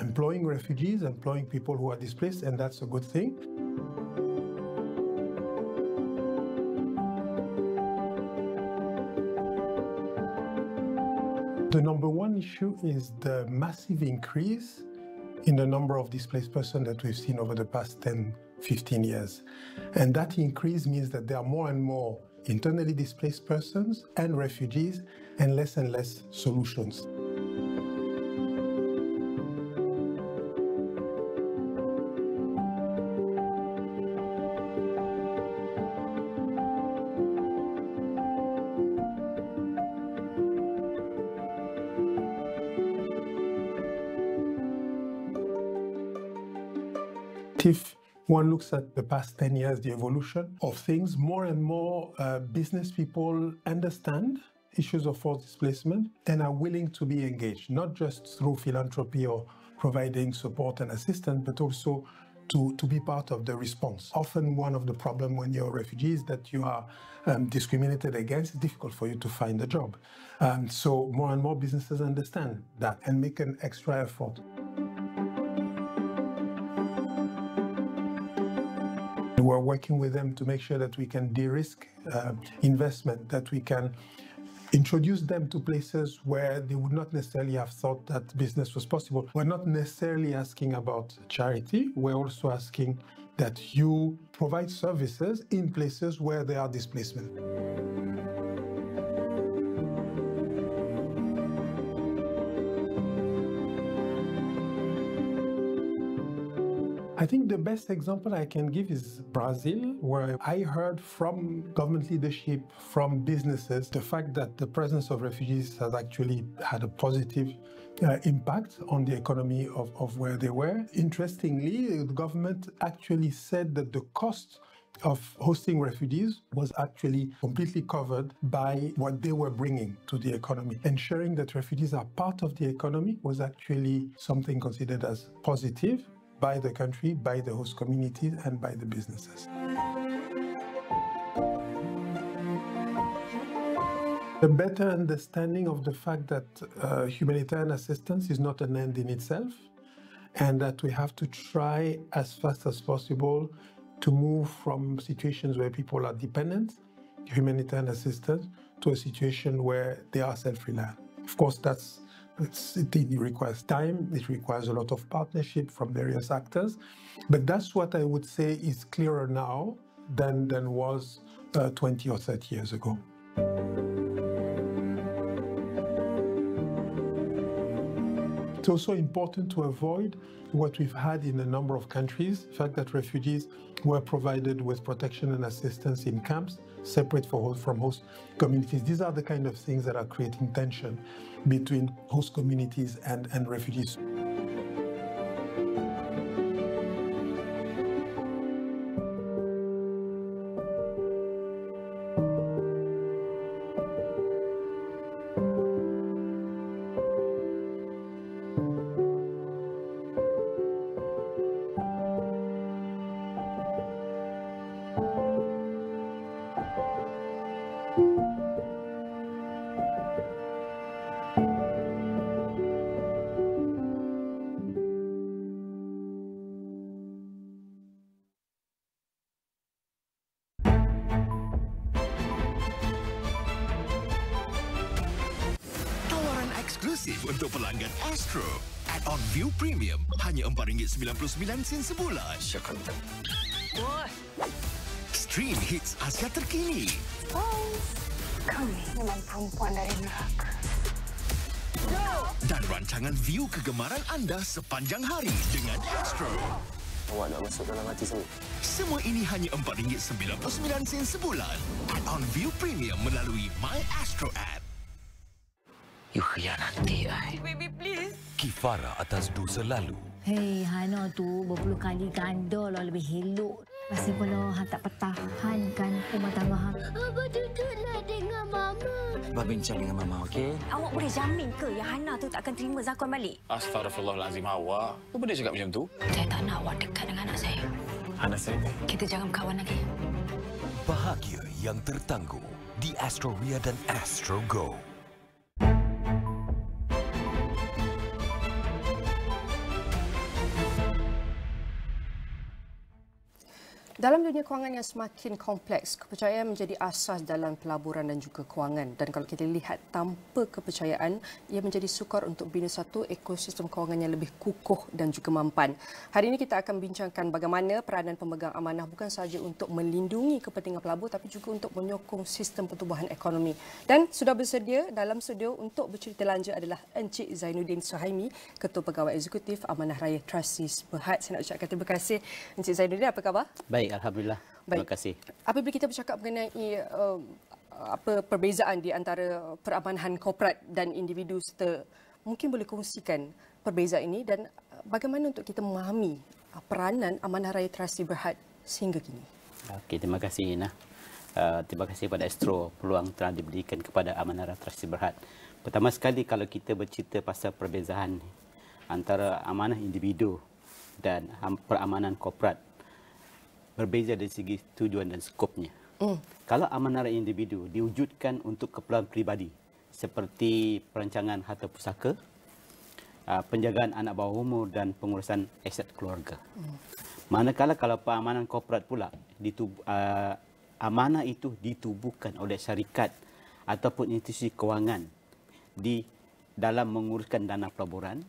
employing refugees, employing people who are displaced, and that's a good thing. The number one issue is the massive increase in the number of displaced persons that we've seen over the past 10, 15 years. And that increase means that there are more and more internally displaced persons and refugees, and less solutions. If one looks at the past 10 years, the evolution of things, more and more business people understand issues of forced displacement and are willing to be engaged, not just through philanthropy or providing support and assistance, but also to be part of the response. Often one of the problems when you're a refugee is that you are discriminated against. It's difficult for you to find a job. So more and more businesses understand that and make an extra effort. We're working with them to make sure that we can de-risk investment, that we can introduce them to places where they would not necessarily have thought that business was possible. We're not necessarily asking about charity. We're also asking that you provide services in places where there are displacement. I think the best example I can give is Brazil, where I heard from government leadership, from businesses, the fact that the presence of refugees has actually had a positive impact on the economy of where they were. Interestingly, the government actually said that the cost of hosting refugees was actually completely covered by what they were bringing to the economy. Ensuring that refugees are part of the economy was actually something considered as positive by the country, by the host communities, and by the businesses. A better understanding of the fact that humanitarian assistance is not an end in itself, and that we have to try as fast as possible to move from situations where people are dependent, humanitarian assistance, to a situation where they are self-reliant. Of course, it requires time, it requires a lot of partnership from various actors, but that's what I would say is clearer now than was 20 or 30 years ago. It's also important to avoid what we've had in a number of countries, the fact that refugees were provided with protection and assistance in camps, separate from host communities. These are the kind of things that are creating tension between host communities and refugees. Untuk pelanggan Astro, add-on View Premium hanya RM4.99 sebulan. Stream hits Asia terkini. Kami memang perempuan dari neraka. Dan rancangan view kegemaran anda sepanjang hari dengan Astro. Awak nak masuk dalam hati saya. Semua ini hanya RM4.99 sebulan. Add-on View Premium melalui My Astro app. You khianati I. Baby, please. Kifara atas dosa lalu. Hei, Hana tu berpuluh kali ganda lah lebih elok. Masih kalau Han tak pertahankan rumah tangga Han. Abah duduklah dengan Mama. Abah bincang dengan Mama, okey? Awak boleh jamin ke yang Hana tu tak akan terima Zakwan balik? Astaghfirullahalazim, awak. Apa boleh cakap macam tu? Saya tak nak awak dekat dengan anak saya. Anak saya ni? Kita jangan berkawan lagi. Bahagia yang tertangguh di Astro Ria dan Astro Go. Dalam dunia kewangan yang semakin kompleks, kepercayaan menjadi asas dalam pelaburan dan juga kewangan. Dan kalau kita lihat tanpa kepercayaan, ia menjadi sukar untuk bina satu ekosistem kewangan yang lebih kukuh dan juga mampan. Hari ini kita akan bincangkan bagaimana peranan pemegang amanah bukan sahaja untuk melindungi kepentingan pelabur tapi juga untuk menyokong sistem pertumbuhan ekonomi. Dan sudah bersedia dalam studio untuk bercerita lanjut adalah Encik Zainuddin Suhaimi, Ketua Pegawai Eksekutif Amanah Raya Trustees Berhad. Saya nak ucapkan terima kasih. Encik Zainuddin, apa khabar? Baik, alhamdulillah. Terima kasih. Apabila kita bercakap mengenai perbezaan di antara peramanan korporat dan individu serta, mungkin boleh kongsikan perbezaan ini dan bagaimana untuk kita memahami peranan Amanah Raya Trustees Berhad sehingga kini. Okey, terima kasih Ina. Terima kasih kepada Astro peluang telah diberikan kepada Amanah Raya Trustees Berhad. Pertama sekali kalau kita bercerita pasal perbezaan antara amanah individu dan peramanan korporat, berbeza dari segi tujuan dan skopnya. Kalau amanah raya individu diwujudkan untuk keperluan peribadi seperti perancangan harta pusaka, penjagaan anak bawah umur dan pengurusan aset keluarga. Manakala kalau peramanan korporat pula, amanah itu ditubuhkan oleh syarikat ataupun institusi kewangan di dalam menguruskan dana pelaburan.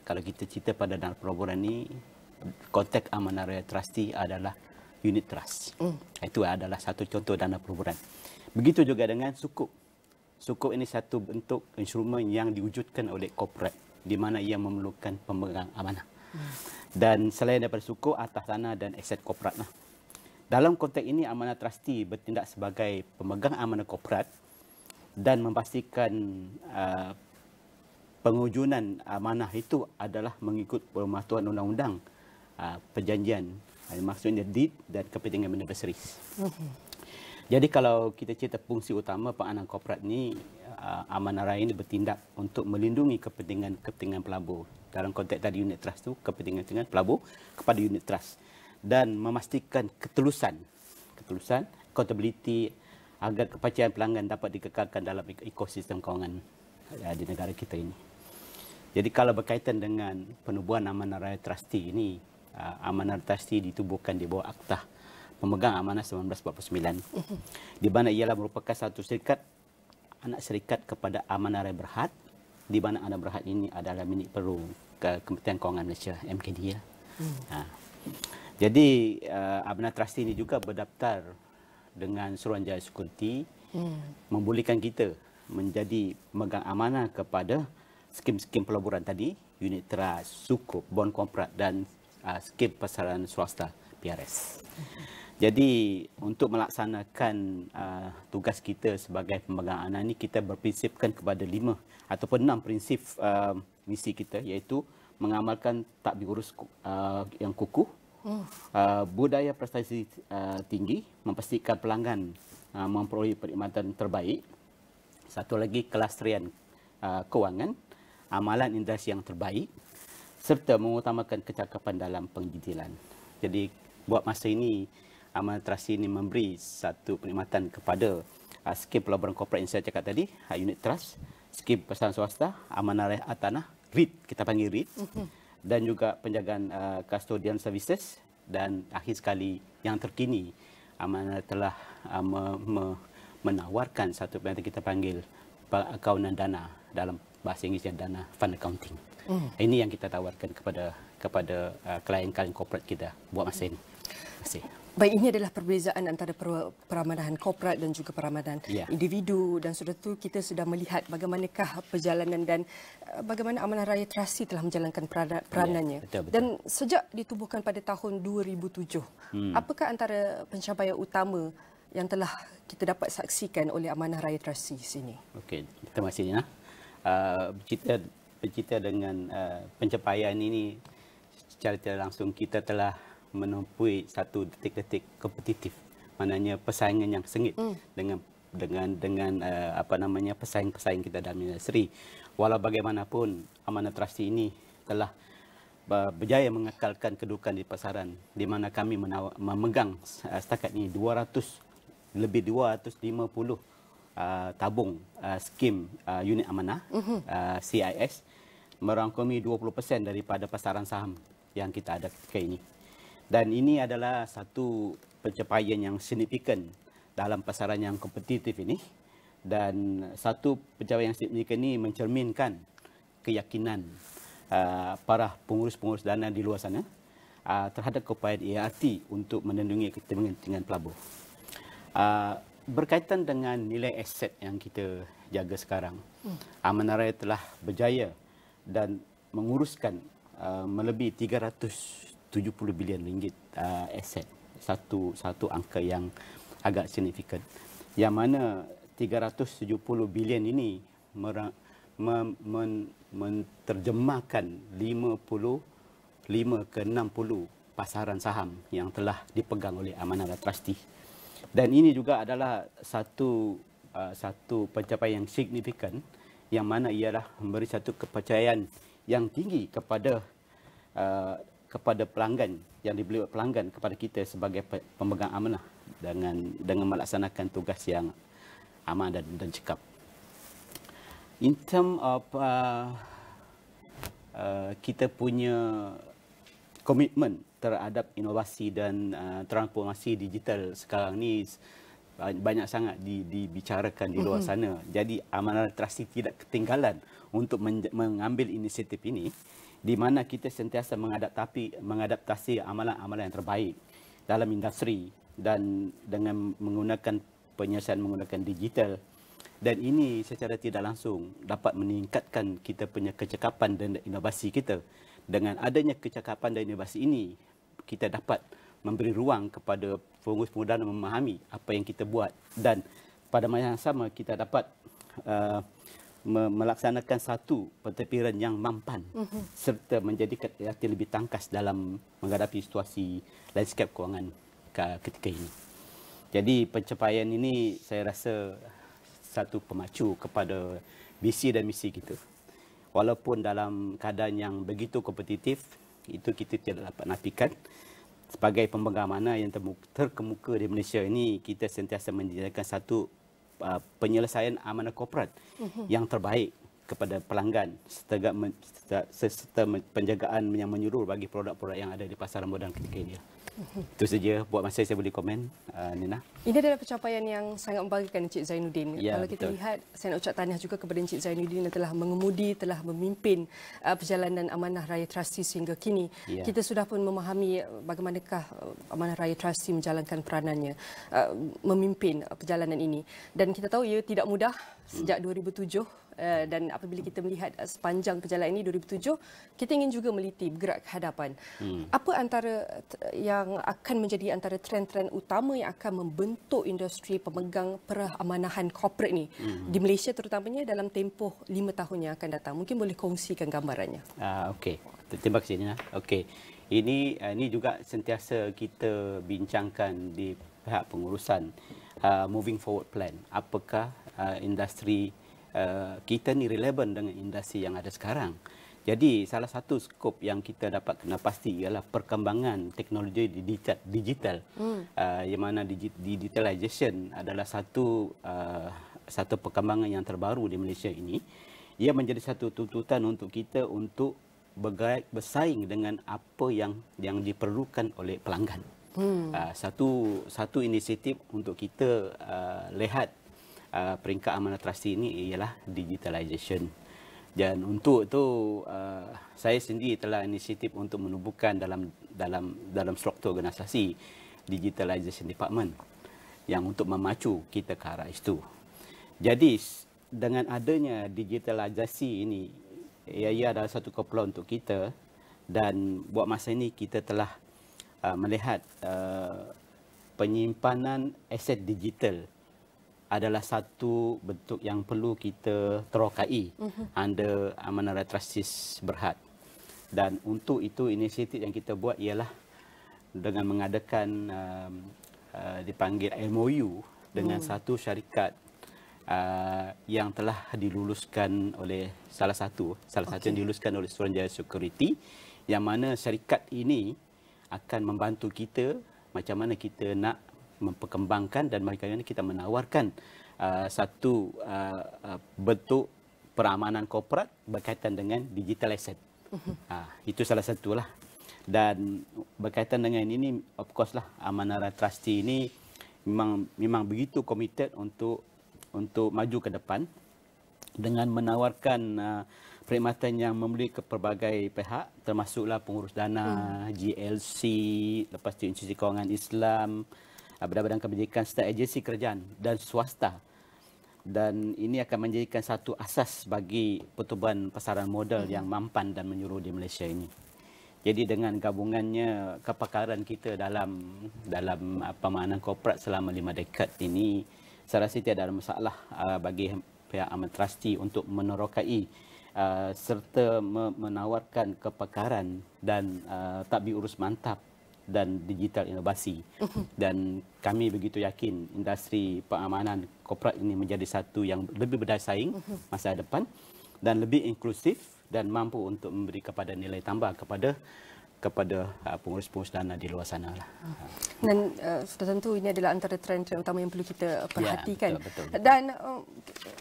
Kalau kita cerita pada dana pelaburan ini, konteks amanah raya trustee adalah unit trust. Itu adalah satu contoh dana pelaburan. Begitu juga dengan sukuk. Sukuk ini satu bentuk instrumen yang diwujudkan oleh korporat di mana ia memerlukan pemegang amanah. Dan selain daripada sukuk, atas tanah dan aset korporat. Dalam konteks ini, amanah trustee bertindak sebagai pemegang amanah korporat dan memastikan pengujunan amanah itu adalah mengikut permatuan undang-undang, perjanjian, maksudnya deed dan kepentingan beneficiaries. Jadi kalau kita cerita fungsi utama peranan korporat ini, amanah raya ini bertindak untuk melindungi kepentingan pelabur. Dalam konteks tadi unit trust itu, kepentingan pelabur kepada unit trust dan memastikan ketelusan, accountability agar kepercayaan pelanggan dapat dikekalkan dalam ekosistem kewangan di negara kita ini. Jadi kalau berkaitan dengan penubuhan amanah raya trustee ini, amanah trustee ditubuhkan di bawah Akta Pemegang Amanah 1949, di mana ialah merupakan satu syarikat, anak syarikat kepada Amanah Raya Berhad, di mana Amanah Berhad ini adalah milik peru Kementerian Kewangan Malaysia, MKD. Jadi Amanah Trustee ini juga berdaftar dengan Suruhanjaya Security, membolehkan kita menjadi pemegang amanah kepada skim-skim pelaburan tadi, unit trust, sukuk, bond korporat dan skim pasaran swasta, PRS. Jadi untuk melaksanakan tugas kita sebagai pemegang amanah ini, kita berprinsipkan kepada 5 ataupun 6 prinsip misi kita, iaitu mengamalkan takbir urus yang kukuh, budaya prestasi tinggi, memastikan pelanggan memperoleh perkhidmatan terbaik, satu lagi kelestarian kewangan, amalan industri yang terbaik, serta mengutamakan kecakapan dalam penjitilan. Jadi buat masa ini, amanah trustee ini memberi satu perkhidmatan kepada skim pelaburan korporat yang saya cakap tadi, unit trust, skim pasaran swasta, amanah raya tanah, REIT, kita panggil REIT, dan juga penjagaan custodian services, dan akhir sekali yang terkini, amanah telah menawarkan satu yang kita panggil akaunan dana, dalam bahasa Inggerisnya dana fund accounting. Ini yang kita tawarkan kepada klien-klien korporat kita buat masa ini. Terima kasih. Baik, ini adalah perbezaan antara peramanan korporat dan juga peramanan individu, dan sudah tu kita sudah melihat bagaimanakah perjalanan dan bagaimana Amanah Raya Trustee telah menjalankan peranannya. Betul. Dan sejak ditubuhkan pada tahun 2007, apakah antara pencapaian utama yang telah kita dapat saksikan oleh Amanah Raya Trustee sini? Okey, terima kasih Nina. Bercerita dengan pencapaian ini, secara tidak langsung kita telah menempuhi satu detik-detik kompetitif, maknanya persaingan yang sengit dengan pesaing-pesaing kita dalam industri. Walau bagaimanapun, Amanah Trustee ini telah berjaya mengekalkan kedudukan di pasaran, di mana kami memegang setakat ini lebih 250 tabung skim unit amanah CIS, merangkumi 20% daripada pasaran saham yang kita ada ketika ini. Dan ini adalah satu pencapaian yang signifikan dalam pasaran yang kompetitif ini. Dan satu pencapaian yang signifikan ini mencerminkan keyakinan para pengurus-pengurus dana di luar sana terhadap keupayaan ART untuk melindungi kepentingan pelabur. Berkaitan dengan nilai aset yang kita jaga sekarang, Amanah Raya telah berjaya dan menguruskan melebihi 370 bilion ringgit aset. Satu angka yang agak signifikan. Yang mana 370 bilion ini menterjemahkan 55 ke 60 pasaran saham yang telah dipegang oleh Amanah Trustee. Dan ini juga adalah satu pencapaian yang signifikan yang mana ialah memberi satu kepercayaan yang tinggi kepada pelanggan, yang dibeli oleh pelanggan kepada kita sebagai pemegang amanah dengan melaksanakan tugas yang amanah dan cekap. In term of kita punya komitmen terhadap inovasi dan transformasi digital sekarang ni banyak sangat dibicarakan di luar sana. Jadi Amanah Trustee tidak ketinggalan untuk mengambil inisiatif ini, di mana kita sentiasa mengadaptasi amalan-amalan yang terbaik dalam industri dan dengan menggunakan penyelesaian menggunakan digital. Dan ini secara tidak langsung dapat meningkatkan kita punya kecakapan dan inovasi kita. Dengan adanya kecakapan dan inovasi ini, kita dapat memberi ruang kepada pengurus-pengurus dana memahami apa yang kita buat, dan pada masa yang sama kita dapat melaksanakan satu pentadbiran yang mampan serta menjadikan ART lebih tangkas dalam menghadapi situasi landscape kewangan ketika ini. Jadi pencapaian ini saya rasa satu pemacu kepada visi dan misi kita. Walaupun dalam keadaan yang begitu kompetitif, itu kita tidak dapat nafikan. Sebagai pemegang amanah yang terkemuka di Malaysia ini, kita sentiasa menjadikan satu penyelesaian amanah korporat yang terbaik kepada pelanggan serta penjagaan yang menyeluruh bagi produk-produk yang ada di pasaran moden ketika ini. Itu saja buat masa saya boleh komen, Nina. Ini adalah pencapaian yang sangat membanggakan Encik Zainuddin. Ya, kalau kita betul. lihat, saya nak ucap tahniah juga kepada Encik Zainuddin yang telah mengemudi, telah memimpin perjalanan Amanah Raya Trustee sehingga kini. Ya. Kita sudah pun memahami bagaimanakah Amanah Raya Trustee menjalankan peranannya, memimpin perjalanan ini. Dan kita tahu ia tidak mudah sejak 2007. Dan apabila kita melihat sepanjang perjalanan ini 2007, kita ingin juga meliti bergerak ke hadapan. Apa antara yang akan menjadi antara trend-trend utama yang akan membentuk industri pemegang peramaнаhan korporat ini di Malaysia terutamanya dalam tempoh 5 tahun yang akan datang? Mungkin boleh kongsikan gambarannya. Okey. Terima kasih, Nina. Okey. Ini juga sentiasa kita bincangkan di pihak pengurusan moving forward plan. Apakah industri kita ni relevan dengan industri yang ada sekarang. Jadi salah satu skop yang kita dapat kena pasti ialah perkembangan teknologi digital. Yang mana digitalization adalah satu perkembangan yang terbaru di Malaysia ini. Ia menjadi satu tuntutan untuk kita untuk bersaing dengan apa yang diperlukan oleh pelanggan. Satu inisiatif untuk kita lihat peringkat Amanah Trustee ini ialah digitalization. Dan untuk itu saya sendiri telah inisiatif untuk menubuhkan dalam struktur organisasi digitalization department yang untuk memacu kita ke arah itu. Jadi dengan adanya digitalisasi ini, ia adalah satu keperluan untuk kita, dan buat masa ini kita telah melihat penyimpanan aset digital adalah satu bentuk yang perlu kita terokai under Amanah Raya Trustee Berhad. Dan untuk itu inisiatif yang kita buat ialah dengan mengadakan dipanggil MOU dengan satu syarikat yang telah diluluskan oleh salah satu yang diluluskan oleh Suruhanjaya Security, yang mana syarikat ini akan membantu kita macam mana kita nak memperkembangkan dan bagaimana kita menawarkan satu bentuk peramanan korporat berkaitan dengan digital asset. Itu salah satulah. Dan berkaitan dengan ini, of course lah, amanah trustee ini memang begitu committed untuk maju ke depan dengan menawarkan perkhidmatan yang memberi ke pelbagai pihak, termasuklah pengurus dana, GLC, lepas itu institusi kewangan Islam, badan-badan kebajikan serta agensi kerajaan dan swasta. Dan ini akan menjadikan satu asas bagi pertubuhan pasaran modal yang mampan dan menyeluruh di Malaysia ini. Jadi dengan gabungannya kepakaran kita dalam pemahaman korporat selama 5 dekad ini, saya rasa tidak ada masalah bagi pihak amanah trustee untuk menerokai serta menawarkan kepakaran dan tadbir urus mantap dan digital inovasi. Dan kami begitu yakin industri pengamanan korporat ini menjadi satu yang lebih berdaya saing masa depan dan lebih inklusif dan mampu untuk memberi kepada nilai tambah kepada pengurus-pengurus dana di luar sana lah. Dan sudah tentu ini adalah antara trend-trend utama yang perlu kita perhatikan. Ya, betul. Dan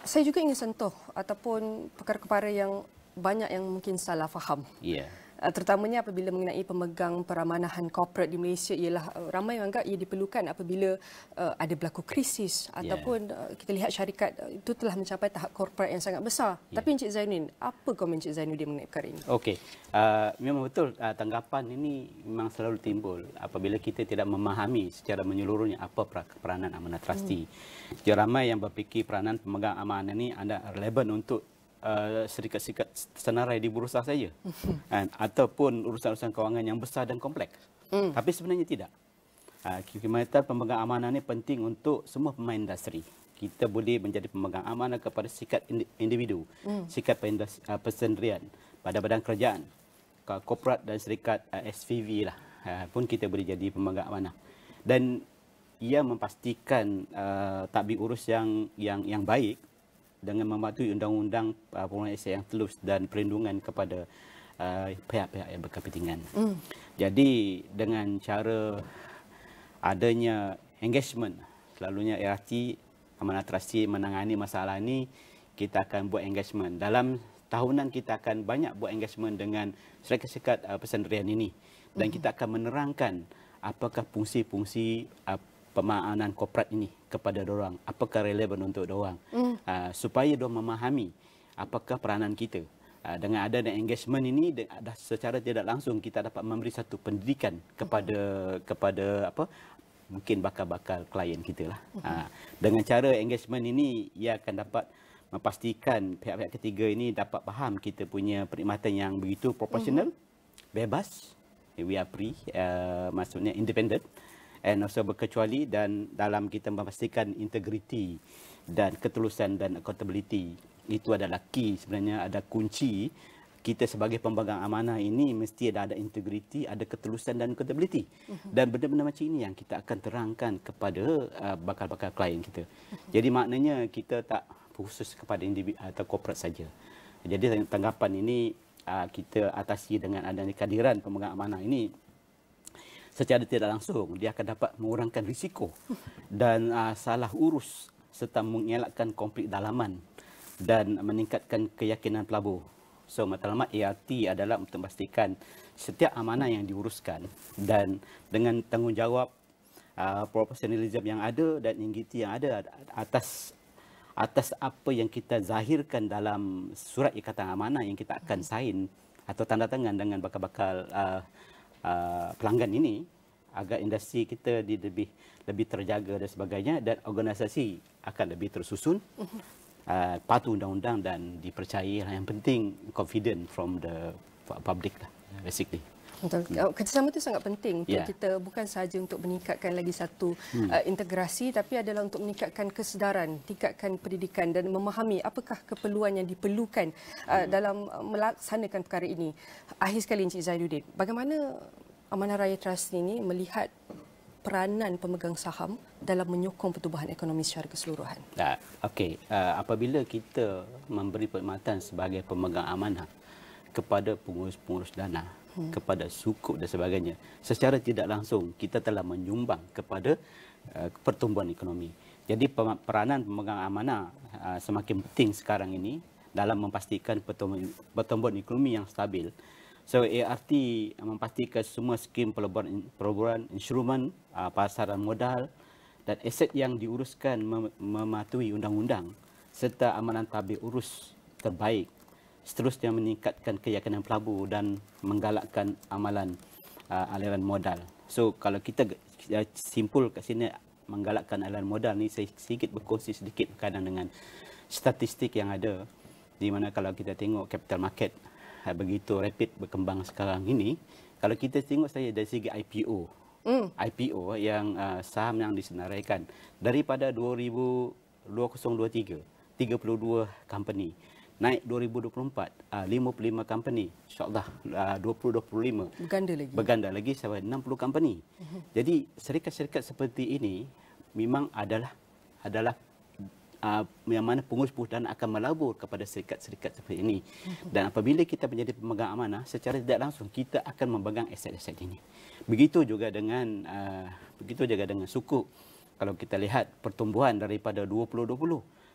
saya juga ingin sentuh ataupun perkara-perkara yang banyak yang mungkin salah faham. Ya. Terutamanya apabila mengenai pemegang peramanahan korporat di Malaysia, ialah ramai yang anggap ia diperlukan apabila ada berlaku krisis ataupun kita lihat syarikat itu telah mencapai tahap korporat yang sangat besar. Tapi Encik Zainuddin, apa komen Encik Zainuddin mengenai perkara ini? Okey, memang betul, tanggapan ini memang selalu timbul apabila kita tidak memahami secara menyeluruhnya apa peranan amanah trustee. Jadi ramai yang berfikir peranan pemegang amanah ini anda relevan untuk syarikat-syarikat senarai di bursa saja ataupun urusan-urusan kewangan yang besar dan kompleks. Tapi sebenarnya tidak. Khidmatan pemegang amanah ini penting untuk semua pemain industri. Kita boleh menjadi pemegang amanah kepada syarikat individu, syarikat persendirian, badan-badan kerajaan, korporat dan syarikat SPV lah. Pun kita boleh jadi pemegang amanah. Dan ia memastikan tadbir urus yang baik dengan mematuhi undang-undang pengelolaan aset yang telus dan perlindungan kepada pihak-pihak yang berkepentingan. Jadi dengan cara adanya engagement, selalunya RT amanah trustee menangani masalah ini, kita akan buat engagement. Dalam tahunan kita akan banyak buat engagement dengan syarikat-syarikat persendirian ini dan kita akan menerangkan apakah fungsi-fungsi pemahaman korporat ini kepada diorang, apakah relevan untuk diorang, supaya diorang memahami apakah peranan kita. Dengan adanya engagement ini, secara tidak langsung kita dapat memberi satu pendidikan kepada mungkin bakal-bakal klien kita lah. Dengan cara engagement ini, ia akan dapat memastikan pihak-pihak ketiga ini dapat faham kita punya perkhidmatan yang begitu proporsional, bebas, we are free, maksudnya independent, and also berkecuali, dan dalam kita memastikan integriti dan ketulusan dan accountability. Itu adalah key sebenarnya, ada kunci kita sebagai pemegang amanah ini mesti ada integriti, ada ketulusan dan accountability. Dan benda-benda macam ini yang kita akan terangkan kepada bakal-bakal klien kita. Jadi maknanya kita tak khusus kepada individu atau korporat saja. Jadi tanggapan ini kita atasi dengan adanya kehadiran pemegang amanah ini. Secara tidak langsung, dia akan dapat mengurangkan risiko dan salah urus serta mengelakkan konflik dalaman dan meningkatkan keyakinan pelabur. So, matlamat ART adalah untuk memastikan setiap amanah yang diuruskan dan dengan tanggungjawab, profesionalisme yang ada dan integriti yang ada atas apa yang kita zahirkan dalam surat ikatan amanah yang kita akan sign atau tanda tangan dengan bakal-bakal pelanggan ini, agar industri kita lebih terjaga dan sebagainya, dan organisasi akan lebih tersusun, patuh undang-undang dan dipercayai. Yang penting confident from the public lah, basically. Betul. Kerjasama itu sangat penting untuk kita, bukan sahaja untuk meningkatkan lagi satu integrasi, tapi adalah untuk meningkatkan kesedaran, tingkatkan pendidikan dan memahami apakah keperluan yang diperlukan dalam melaksanakan perkara ini. Akhir sekali Encik Zainuddin, bagaimana Amanah Raya Trust ini melihat peranan pemegang saham dalam menyokong pertumbuhan ekonomi secara keseluruhan? Okey, apabila kita memberi perkhidmatan sebagai pemegang amanah kepada pengurus-pengurus dana, kepada sukuk dan sebagainya, secara tidak langsung kita telah menyumbang kepada pertumbuhan ekonomi. Jadi peranan pemegang amanah semakin penting sekarang ini dalam memastikan pertumbuhan ekonomi yang stabil, So ART memastikan semua skim pelaburan instrumen, pasaran modal dan aset yang diuruskan mematuhi undang-undang serta amalan tabir urus terbaik. Seterusnya meningkatkan keyakinan pelabur dan menggalakkan amalan aliran modal. So kalau kita simpul kat sini menggalakkan aliran modal ni, saya sedikit berkongsi sedikit berkaitan dengan statistik yang ada, di mana kalau kita tengok capital market begitu rapid berkembang sekarang ini, kalau kita tengok saya dari segi IPO, IPO yang saham yang disenaraikan daripada 2023 32 company, naik 2024 55 company, insyaAllah 2025 berganda lagi sampai 60 company. Jadi syarikat-syarikat seperti ini memang adalah yang mana pengurus dana akan melabur kepada syarikat-syarikat seperti ini. Dan apabila kita menjadi pemegang amanah, secara tidak langsung kita akan memegang aset-aset ini. Begitu juga dengan sukuk. Kalau kita lihat pertumbuhan daripada 2020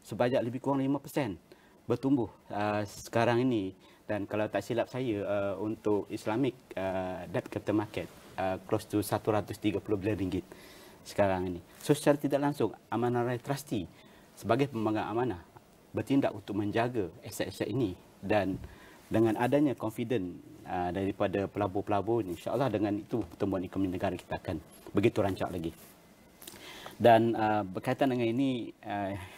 sebanyak lebih kurang 5% bertumbuh sekarang ini. Dan kalau tak silap saya, untuk Islamic debt capital market close to 130 bilion ringgit sekarang ini. So secara tidak langsung amanah raya trustee sebagai pemegang amanah bertindak untuk menjaga aset-aset ini, dan dengan adanya confident daripada pelabur-pelabur, insya-Allah dengan itu pertumbuhan ekonomi negara kita akan begitu rancak lagi. Dan berkaitan dengan ini,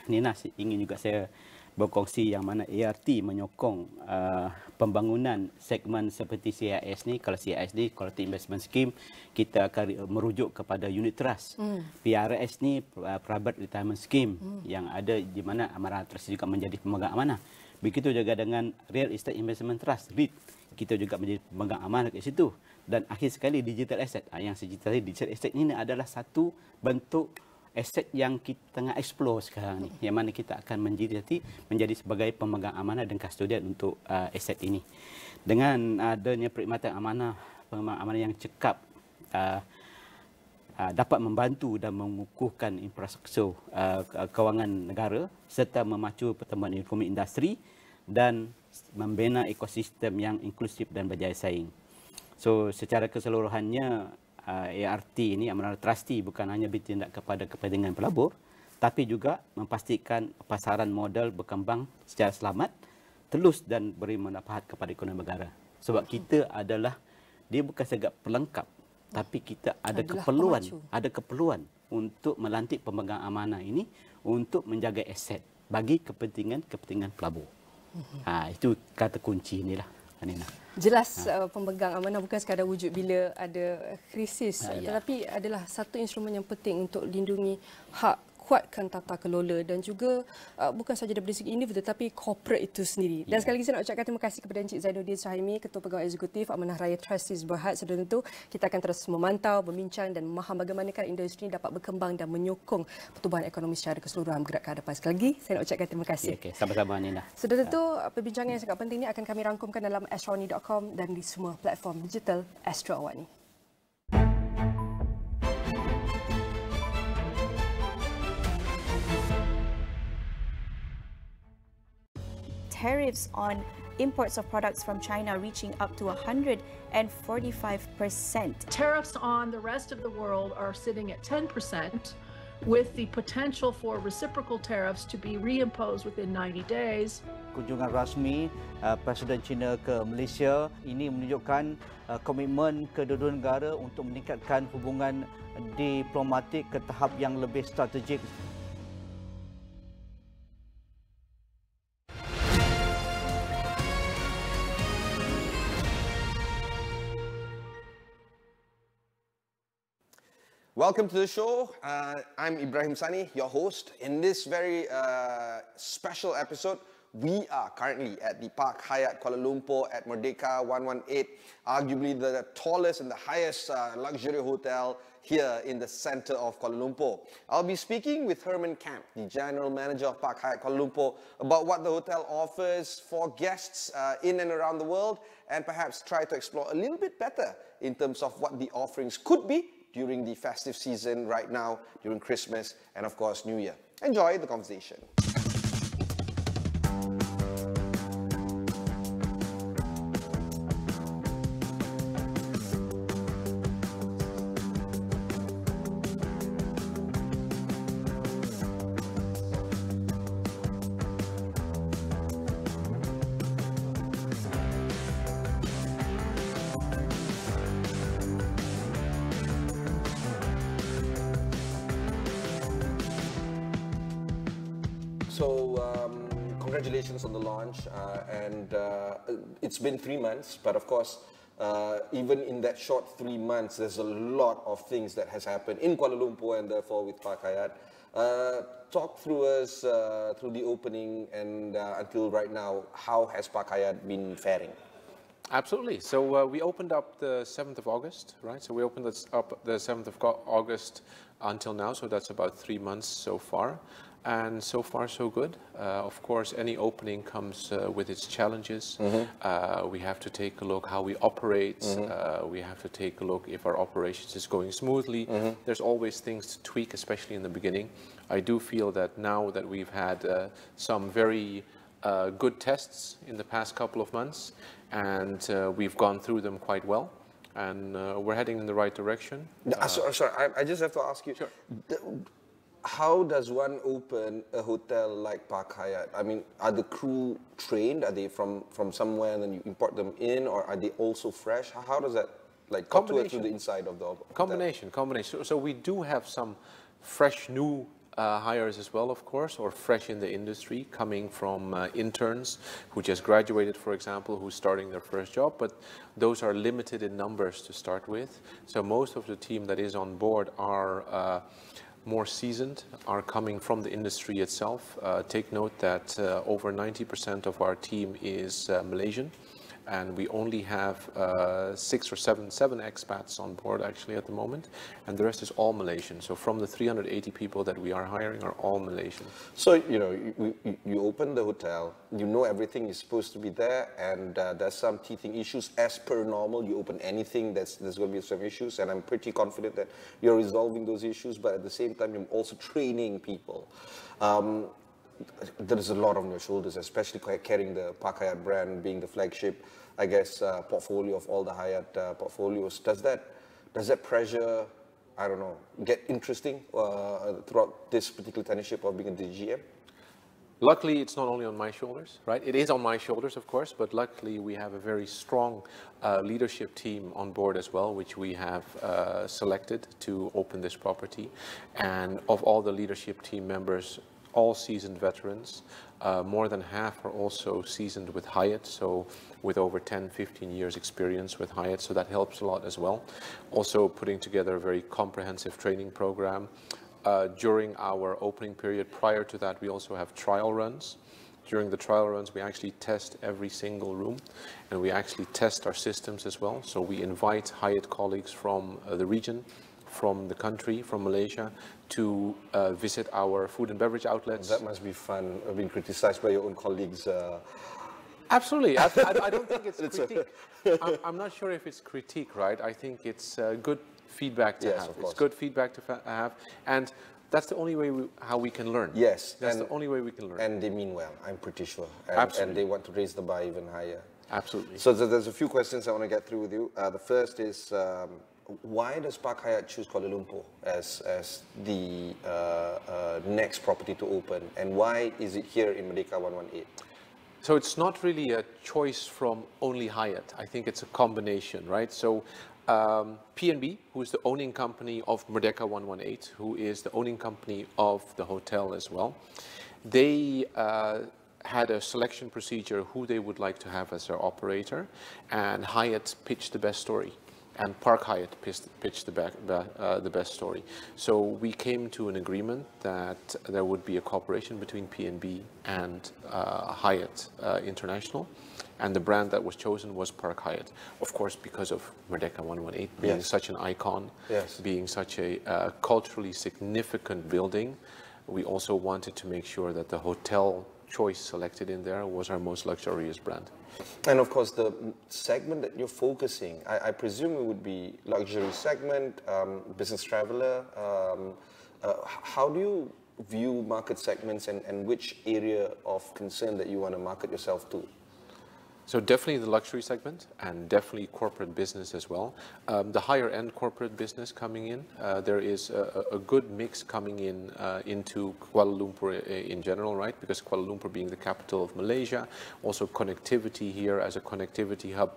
Nina, ingin juga saya berkongsi yang mana ART menyokong pembangunan segmen seperti CIS ni. Kalau CIS ni, Quality Investment Scheme, kita akan merujuk kepada unit trust. PRS ni, Private Retirement Scheme, yang ada di mana amanah trust juga menjadi pemegang amanah. Begitu juga dengan Real Estate Investment Trust, REIT, kita juga menjadi pemegang amanah kat situ. Dan akhir sekali digital asset. Yang saya cerita tadi, digital asset ini adalah satu bentuk aset yang kita tengah explore sekarang ni, yang mana kita akan menjadi sebagai pemegang amanah dan kustodian untuk aset ini. Dengan adanya perkhidmatan amanah yang cekap, dapat membantu dan mengukuhkan infrastruktur kewangan negara serta memacu pertumbuhan ekonomi industri dan membina ekosistem yang inklusif dan berjaya saing. So secara keseluruhannya, ART ini, amanah trustee, bukan hanya bertindak kepada kepentingan pelabur, tapi juga memastikan pasaran modal berkembang secara selamat, telus dan beri manfaat kepada ekonomi negara. Sebab kita adalah, dia bukan sebagai pelengkap, tapi kita ada keperluan untuk melantik pemegang amanah ini untuk menjaga aset bagi kepentingan pelabur. Itu kata kunci inilah, Nina. Jelas pemegang amanah bukan sekadar wujud bila ada krisis, tetapi adalah satu instrumen yang penting untuk lindungi hak, kuatkan tata kelola dan juga bukan sahaja dari segi individu tetapi corporate itu sendiri. Dan sekali lagi saya nak ucapkan terima kasih kepada Encik Zainuddin Syahimi, Ketua Pegawai Eksekutif Amanah Raya Trustees Berhad. Sudah tentu kita akan terus memantau, berbincang dan memaham bagaimana industri ini dapat berkembang dan menyokong pertumbuhan ekonomi secara keseluruhan bergerak ke hadapan. Sekali lagi saya nak ucapkan terima kasih. Okay, sama-sama Nina. Sudah tentu perbincangan yang sangat penting ini akan kami rangkumkan dalam astrowani.com dan di semua platform digital Astro Awani. Tariffs on imports of products from China reaching up to 145%. Tariffs on the rest of the world are sitting at 10%, with the potential for reciprocal tariffs to be reimposed within 90 days. Kunjungan rasmi Presiden China ke Malaysia ini menunjukkan komitmen kedua-dua negara untuk meningkatkan hubungan diplomatik ke tahap yang lebih strategik. Welcome to the show. I'm Ibrahim Sani, your host. In this very special episode, we are currently at the Park Hyatt Kuala Lumpur at Merdeka 118, arguably the tallest and the highest luxury hotel here in the center of Kuala Lumpur. I'll be speaking with Herman Camp, the General Manager of Park Hyatt Kuala Lumpur, about what the hotel offers for guests in and around the world, and perhaps try to explore a little bit better in terms of what the offerings could be during the festive season right now, during Christmas, and of course, New Year. Enjoy the conversation. So, congratulations on the launch, and it's been 3 months, but of course, even in that short 3 months, there's a lot of things that has happened in Kuala Lumpur and therefore with Park Hyatt. Talk through us through the opening and until right now, how has Park Hyatt been faring? Absolutely. So we opened up the 7th of August, right? So we opened this up the 7th of August until now, so that's about 3 months so far. And so far, so good. Of course, any opening comes with its challenges. We have to take a look how we operate. We have to take a look if our operations is going smoothly. There's always things to tweak, especially in the beginning. I do feel that now that we've had some very good tests in the past couple of months, and we've gone through them quite well, and we're heading in the right direction. Sorry, I just have to ask you. Sure. How does one open a hotel like Park Hyatt? I mean, are the crew trained? Are they from somewhere and then you import them in, or are they also fresh? How does that, like, talk to us through the inside of the hotel? Combination. So we do have some fresh new hires as well, of course, or fresh in the industry, coming from interns who just graduated, for example, who's starting their first job, but those are limited in numbers to start with. So most of the team that is on board are more seasoned, are coming from the industry itself. Take note that over 90% of our team is Malaysian, and we only have 6 or 7 expats on board actually at the moment, and the rest is all Malaysian. So from the 380 people that we are hiring are all Malaysian. So, you know, you open the hotel, you know everything is supposed to be there, and there's some teething issues. As per normal, you open anything, there's going to be some issues, and I'm pretty confident that you're resolving those issues, but at the same time, you're also training people. There is a lot on your shoulders, especially carrying the Park Hyatt brand, being the flagship, I guess, portfolio of all the Hyatt portfolios. Does that pressure, I don't know, get interesting throughout this particular tenureship of being a DGM? Luckily, it's not only on my shoulders, right? It is on my shoulders, of course, but luckily we have a very strong leadership team on board as well, which we have selected to open this property. And of all the leadership team members, all seasoned veterans. More than half are also seasoned with Hyatt, so with over 10-15 years experience with Hyatt, so that helps a lot as well. Also putting together a very comprehensive training program. During our opening period, prior to that, we also have trial runs. During the trial runs, we actually test every single room, and we actually test our systems as well. So we invite Hyatt colleagues from the region, from the country, from Malaysia, to visit our food and beverage outlets. That must be fun, being criticized by your own colleagues. Absolutely. I don't think it's critique. I'm not sure if it's critique, right? I think it's good feedback to have. It's good feedback to have. And that's the only way how we can learn. Yes. That's the only way we can learn. And they mean well, I'm pretty sure. Absolutely. And they want to raise the bar even higher. Absolutely. So there's a few questions I want to get through with you. The first is, why does Park Hyatt choose Kuala Lumpur as the next property to open, and why is it here in Merdeka 118? So it's not really a choice from only Hyatt. I think it's a combination, right? So PNB, who is the owning company of Merdeka 118, who is the owning company of the hotel as well, they had a selection procedure who they would like to have as their operator, and Hyatt pitched the best story. And Park Hyatt pitched the best story. So we came to an agreement that there would be a cooperation between PNB and Hyatt International, and the brand that was chosen was Park Hyatt. Of course, because of Merdeka 118 being such an icon, being such a culturally significant building, we also wanted to make sure that the hotel choice selected in there was our most luxurious brand. And of course, the segment that you're focusing, I presume it would be luxury segment, business traveler. How do you view market segments, and which area of concern that you want to market yourself to? So definitely the luxury segment, and definitely corporate business as well. The higher end corporate business coming in, there is a good mix coming in into Kuala Lumpur in general, right? Because Kuala Lumpur being the capital of Malaysia, also connectivity here as a connectivity hub,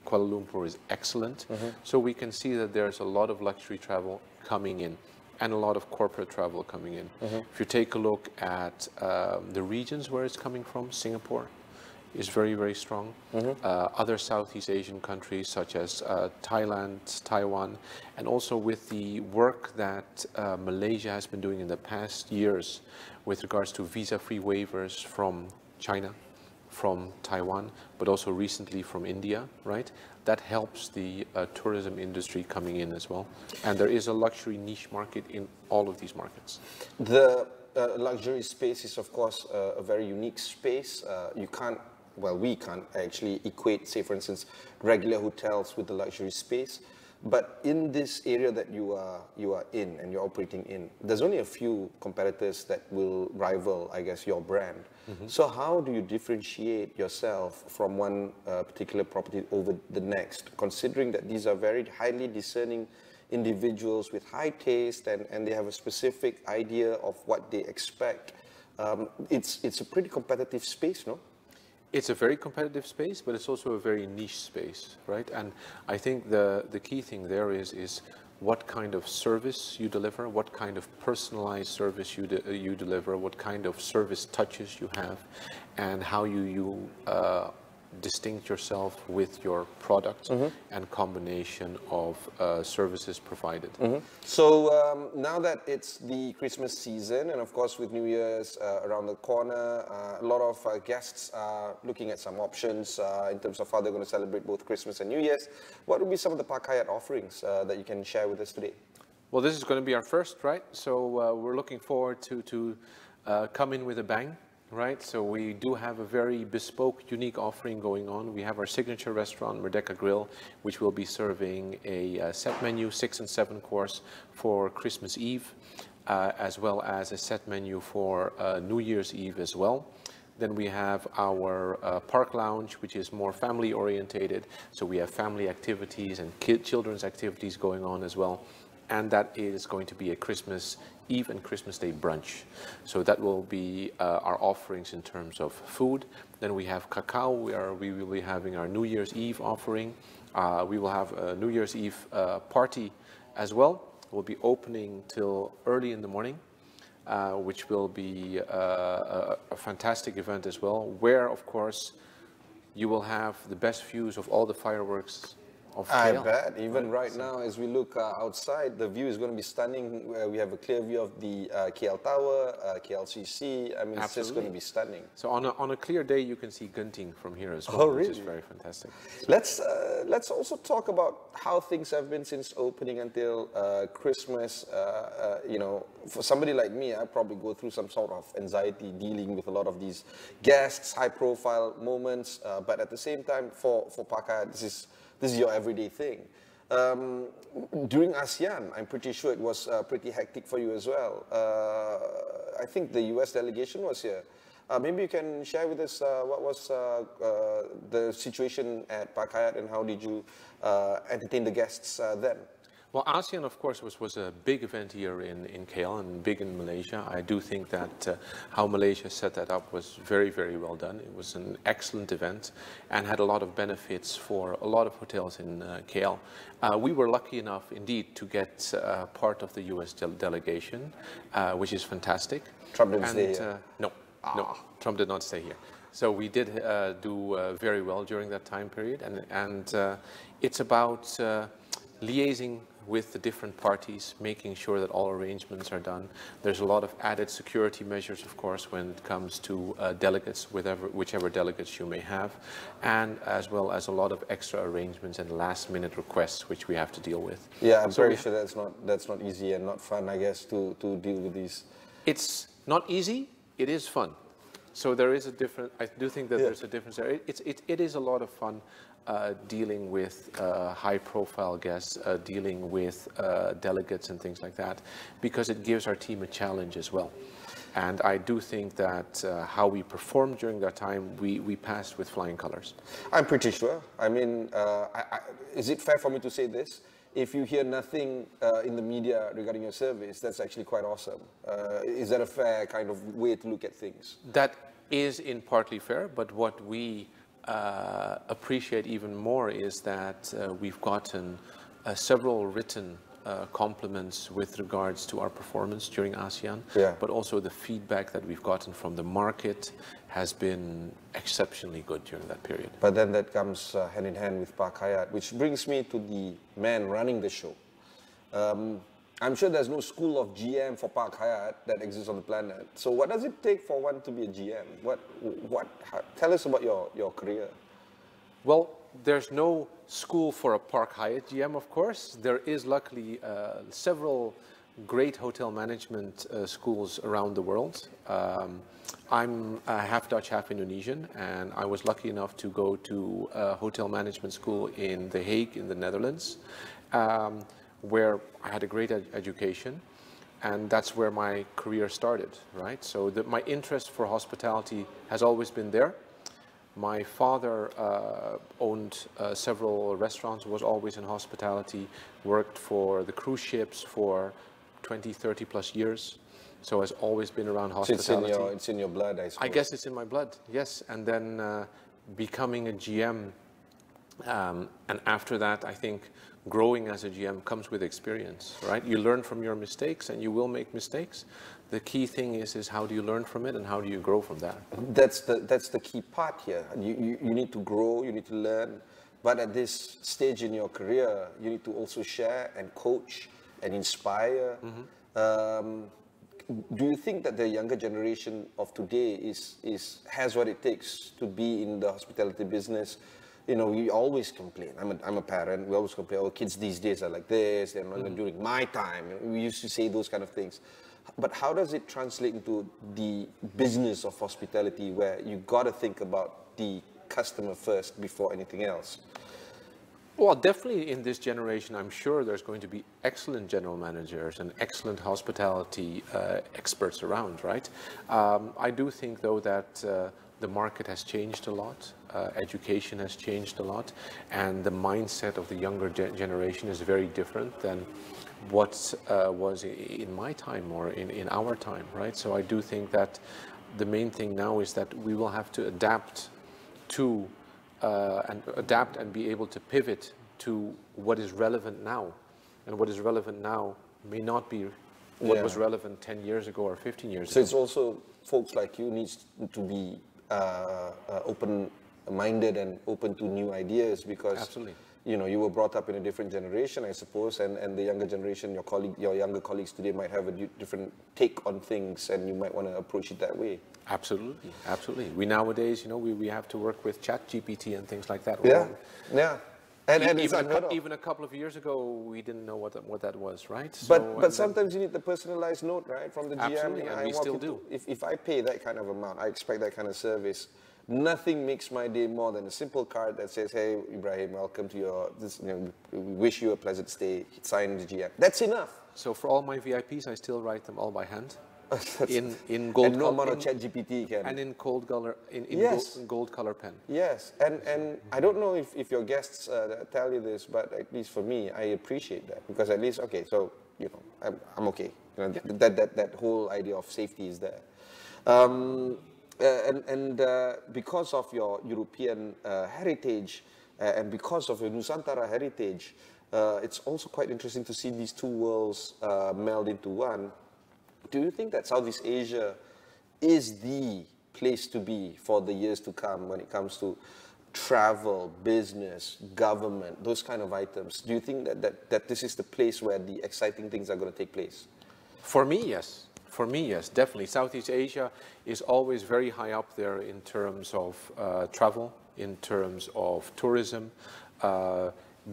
Kuala Lumpur is excellent. So we can see that there's a lot of luxury travel coming in. and a lot of corporate travel coming in. If you take a look at the regions where it's coming from, Singapore is very, very strong. Other Southeast Asian countries such as Thailand, Taiwan, and also with the work that Malaysia has been doing in the past years with regards to visa-free waivers from China, from Taiwan, but also recently from India, right? That helps the tourism industry coming in as well. And there is a luxury niche market in all of these markets. The luxury space is, of course, a very unique space. You can't, well, we can't actually equate, say, for instance, regular hotels with the luxury space. But in this area that you are in and you're operating in, there's only a few competitors that will rival, I guess, your brand. So how do you differentiate yourself from one particular property over the next, considering that these are very highly discerning individuals with high taste and they have a specific idea of what they expect? It's a pretty competitive space, no? It's a very competitive space, but it's also a very niche space, right? And I think the key thing there is what kind of service you deliver, what kind of personalized service you deliver, what kind of service touches you have, and how you distinct yourself with your product and combination of services provided. So now that it's the Christmas season, and of course with New Year's around the corner, a lot of guests are looking at some options in terms of how they're going to celebrate both Christmas and New Year's. What would be some of the Park Hyatt offerings that you can share with us today? Well, this is going to be our first, right? So we're looking forward to come in with a bang. Right, so we do have a very bespoke, unique offering going on. We have our signature restaurant, Merdeka Grill, which will be serving a set menu, 6 and 7 course for Christmas Eve, as well as a set menu for New Year's Eve as well. Then we have our park lounge, which is more family orientated. So we have family activities and children's activities going on as well. And that is going to be a Christmas Eve and Christmas Day brunch. So that will be our offerings in terms of food. Then we have cacao, we will be having our New Year's Eve offering. We will have a New Year's Eve party as well. We'll be opening till early in the morning, which will be a fantastic event as well, where, of course, you will have the best views of all the fireworks. I bet. Even right now, as we look outside, the view is going to be stunning. We have a clear view of the KL Tower, KLCC. I mean, it's just going to be stunning. So on a clear day, you can see Genting from here as well, which is very fantastic. Let's also talk about how things have been since opening until Christmas. You know, for somebody like me, I probably go through some sort of anxiety dealing with a lot of these guests, high-profile moments. But at the same time, for Park Hyatt, this is your everyday thing. During ASEAN, I'm pretty sure it was pretty hectic for you as well. I think the US delegation was here. Maybe you can share with us what was the situation at Park Hyatt and how did you entertain the guests then? Well, ASEAN, of course, was a big event here in KL and big in Malaysia. I do think that how Malaysia set that up was very, very well done. It was an excellent event and had a lot of benefits for a lot of hotels in KL. We were lucky enough, indeed, to get part of the US delegation, which is fantastic. Trump didn't stay here? No, Trump did not stay here. So we did do very well during that time period. And it's about liaising with the different parties, making sure that all arrangements are done. There's a lot of added security measures, of course, when it comes to delegates, whichever delegates you may have, and as well as a lot of extra arrangements and last-minute requests, which we have to deal with. Yeah, I'm very sure that's not easy and not fun, I guess, to deal with these. It's not easy. It is fun. So there is a difference. I do think that there's a difference there. It is a lot of fun. Dealing with high-profile guests, dealing with delegates and things like that, because it gives our team a challenge as well. And I do think that how we performed during that time, we passed with flying colors. I'm pretty sure. I mean, is it fair for me to say this? If you hear nothing in the media regarding your service, that's actually quite awesome. Is that a fair kind of way to look at things? That is in partly fair, but what we appreciate even more is that we've gotten several written compliments with regards to our performance during ASEAN, but also the feedback that we've gotten from the market has been exceptionally good during that period. But then that comes hand in hand with Park Hyatt, which brings me to the man running the show. I'm sure there's no school of GM for Park Hyatt that exists on the planet. So what does it take for one to be a GM? Tell us about your career. Well, there's no school for a Park Hyatt GM, of course. There is luckily several great hotel management schools around the world. I'm half Dutch, half Indonesian, and I was lucky enough to go to a hotel management school in The Hague in the Netherlands, where I had a great education, and that's where my career started, right? So my interest for hospitality has always been there. My father owned several restaurants, was always in hospitality, worked for the cruise ships for 20, 30 plus years. So has always been around hospitality. So it's in your blood, I suppose. I guess it's in my blood, yes. And then becoming a GM, and after that, I think growing as a GM comes with experience, right? You learn from your mistakes, and you will make mistakes. The key thing is how do you learn from it, and how do you grow from that? That's the key part here. You need to grow, you need to learn, but at this stage in your career, you need to also share and coach and inspire. Do you think that the younger generation of today has what it takes to be in the hospitality business? You know, we always complain. I'm a parent. We always complain, oh, kids these days are like this. They're not during my time. We used to say those kind of things. But how does it translate into the business of hospitality, where you got to think about the customer first before anything else? Well, definitely in this generation, I'm sure there's going to be excellent general managers and excellent hospitality experts around, right? I do think, though, that the market has changed a lot. Education has changed a lot. And the mindset of the younger generation is very different than what was in my time or in our time, right? So I do think that the main thing now is that we will have to adapt to and be able to pivot to what is relevant now. And what is relevant now may not be what was relevant 10 years ago or 15 years ago. So it's also folks like you needs to be open-minded and open to new ideas, because absolutely, you know, you were brought up in a different generation, I suppose, and the younger generation, your younger colleagues today might have a different take on things, and you might want to approach it that way. Absolutely, absolutely. We nowadays, you know, we have to work with ChatGPT and things like that. Yeah. And even a couple of years ago, we didn't know what that was, right? But sometimes you need the personalized note, right, from the GM. Absolutely, and we still do. If I pay that kind of amount, I expect that kind of service. Nothing makes my day more than a simple card that says, "Hey, Ibrahim, welcome to we wish you a pleasant stay. Sign the GM." That's enough. So for all my VIPs, I still write them all by hand. in gold and no amount of ChatGPT can. And in gold color pen. Yes, and I don't know if your guests tell you this, but at least for me, I appreciate that, because at least, okay, so you know, I'm okay. You know, that whole idea of safety is there. Because of your European heritage and because of your Nusantara heritage, it's also quite interesting to see these two worlds meld into one. Do you think that Southeast Asia is the place to be for the years to come when it comes to travel, business, government, those kind of items? Do you think that this is the place where the exciting things are going to take place? For me, yes. For me, yes, definitely. Southeast Asia is always very high up there in terms of travel, in terms of tourism,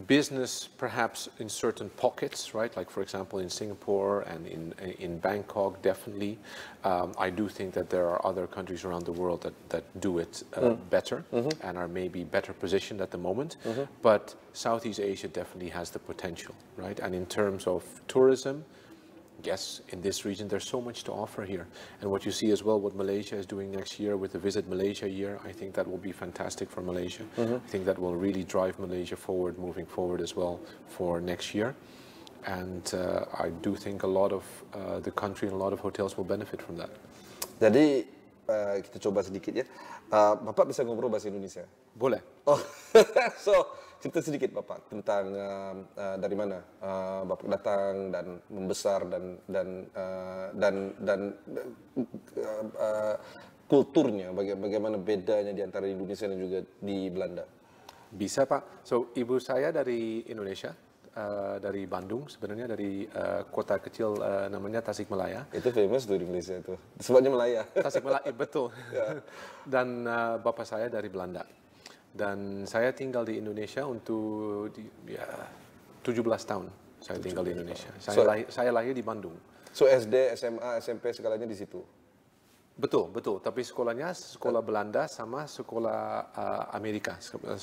business perhaps in certain pockets, right? Like, for example, in Singapore and in Bangkok, definitely. I do think that there are other countries around the world that do it better and are maybe better positioned at the moment. But Southeast Asia definitely has the potential, right? And in terms of tourism, yes, in this region, there's so much to offer here. And what you see as well, what Malaysia is doing next year with the Visit Malaysia year, I think that will be fantastic for Malaysia. I think that will really drive Malaysia forward, moving forward as well for next year. And I do think a lot of the country and a lot of hotels will benefit from that. Jadi, kita coba sedikit ya. Bapak bisa ngobrol bahasa Indonesia? Boleh. Oh, cerita sedikit Bapak tentang dari mana Bapak datang dan membesar dan kulturnya, bagaimana bedanya di antara Indonesia dan juga di Belanda. Bisa Pak. So ibu saya dari Indonesia, dari Bandung sebenarnya, dari kota kecil namanya Tasikmalaya. Itu famous tuh di Malaysia itu. Sebabnya Malaya. Tasikmalaya betul. Dan bapak saya dari Belanda. Dan saya tinggal di Indonesia untuk 17 tahun. Saya tinggal di Indonesia. Saya lahir di Bandung. So SD, SMA, SMP segalanya di situ. Betul. Tapi sekolahnya sekolah Belanda sama sekolah Amerika, sekolah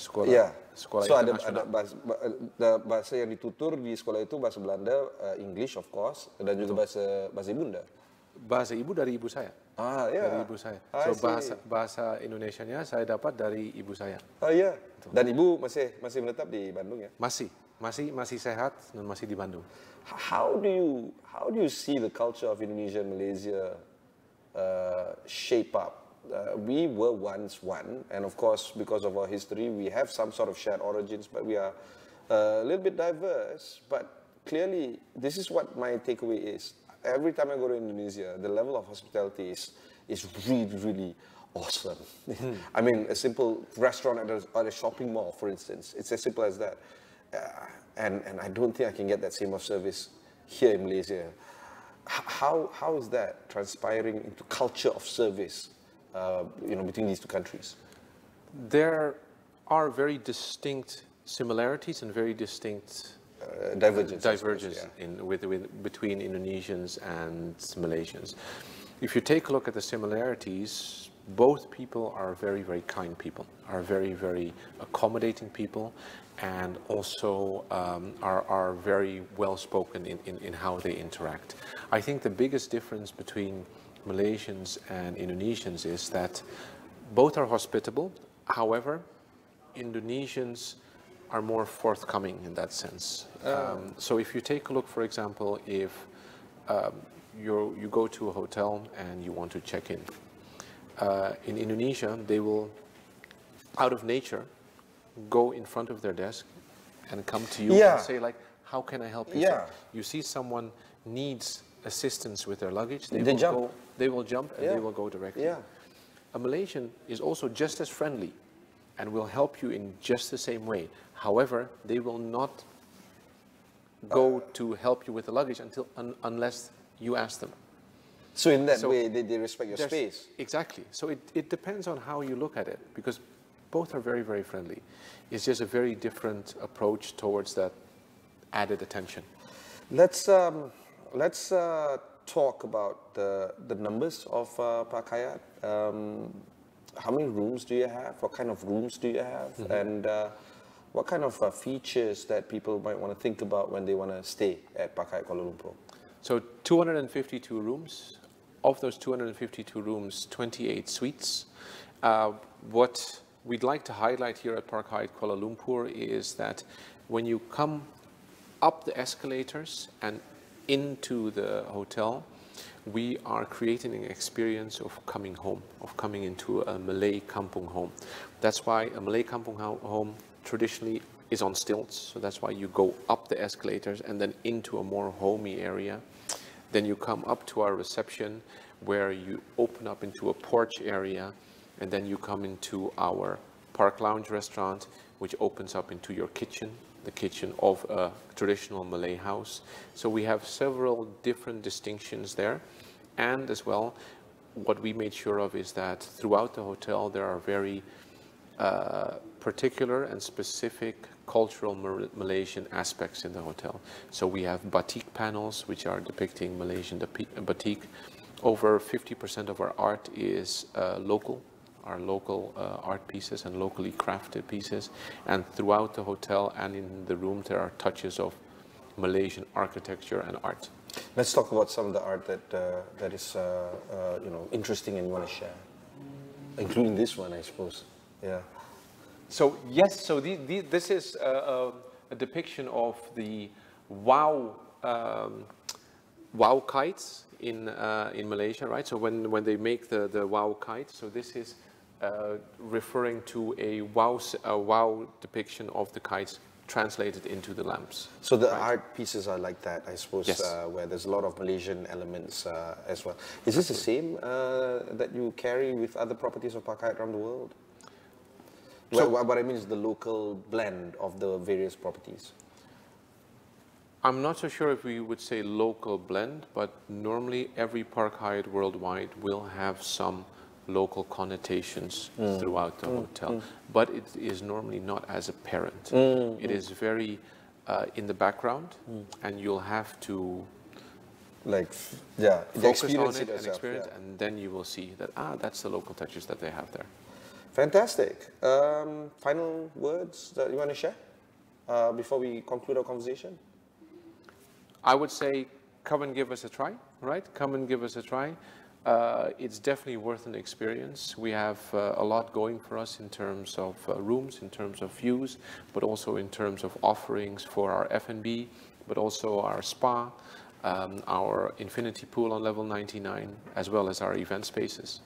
So internasional. ada bahasa yang ditutur di sekolah itu bahasa Belanda, English of course, dan juga bahasa ibunda. Bahasa ibu dari ibu saya. Dari ibu saya. So bahasa Indonesianya saya dapat dari ibu saya. Dan ibu masih menetap di Bandung ya? Masih sehat dan masih di Bandung. How do you see the culture of Indonesia and Malaysia shape up? We were once one, and of course, because of our history, we have some sort of shared origins, but we are a little bit diverse. But clearly, this is what my takeaway is. Every time I go to Indonesia, the level of hospitality is really, really awesome. I mean, a simple restaurant at a shopping mall, for instance, it's as simple as that. And I don't think I can get that same of service here in Malaysia. How is that transpiring into culture of service, between these two countries? There are very distinct similarities and very distinct divergences between Indonesians and Malaysians. If you take a look at the similarities, both people are very, very kind people, are very, very accommodating people, and also are very well spoken in how they interact. I think the biggest difference between Malaysians and Indonesians is that both are hospitable. However, Indonesians are more forthcoming in that sense. So if you take a look, for example, if you go to a hotel and you want to check in Indonesia, they will, out of nature, go in front of their desk and come to you and say, like, how can I help you? So you see someone needs assistance with their luggage, they will jump and they will go directly. A Malaysian is also just as friendly and will help you in just the same way. However, they will not go to help you with the luggage unless you ask them. So in that way, they respect your space. Exactly. So it depends on how you look at it, because both are very, very friendly. It's just a very different approach towards that added attention. Let's talk about the numbers of Park Hyatt. How many rooms do you have? What kind of rooms do you have? And what kind of features that people might want to think about when they want to stay at Park Hyatt Kuala Lumpur? So 252 rooms. Of those 252 rooms, 28 suites. What we'd like to highlight here at Park Hyatt Kuala Lumpur is that when you come up the escalators and into the hotel, we are creating an experience of coming home, of coming into a Malay kampung home. That's why a Malay kampung home traditionally is on stilts, so that's why you go up the escalators and then into a more homey area. Then you come up to our reception, where you open up into a porch area, and then you come into our Park Lounge restaurant, which opens up into your kitchen, the kitchen of a traditional Malay house. So we have several different distinctions there. And as well, what we made sure of is that throughout the hotel, there are very particular and specific cultural Malaysian aspects in the hotel. So we have batik panels, which are depicting Malaysian batik. Over 50% of our art is local art pieces and locally crafted pieces. And throughout the hotel and in the room, there are touches of Malaysian architecture and art. Let's talk about some of the art that is interesting and you want to share, including this one, I suppose. Yeah. So yes, so this is a depiction of the wow kites in Malaysia, right? So when they make the wow kite, so this is referring to a wow depiction of the kites translated into the lamps. So the art pieces are like that, I suppose, Yes. where there's a lot of Malaysian elements as well. Is this the same that you carry with other properties of Park Hyatt around the world? So, what I mean is the local blend of the various properties. I'm not so sure if we would say local blend, but normally every Park Hyatt worldwide will have some local connotations throughout the hotel, but it is normally not as apparent. It is very in the background, and you'll have to focus on it and experience, and then you will see that that's the local touches that they have there. Fantastic. Final words that you want to share before we conclude our conversation? I would say come and give us a try, right? Come and give us a try. It's definitely worth an experience. We have a lot going for us in terms of rooms, in terms of views, but also in terms of offerings for our F&B, but also our spa, our infinity pool on level 99, as well as our event spaces.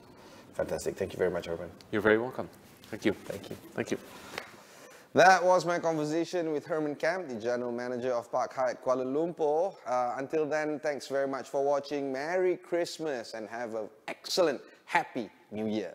Fantastic. Thank you very much, Harapan. You're very welcome. Thank you. Thank you. Thank you. That was my conversation with Herman Camp, the General Manager of Park Hyatt Kuala Lumpur. Until then, thanks very much for watching. Merry Christmas and have an excellent, happy New Year.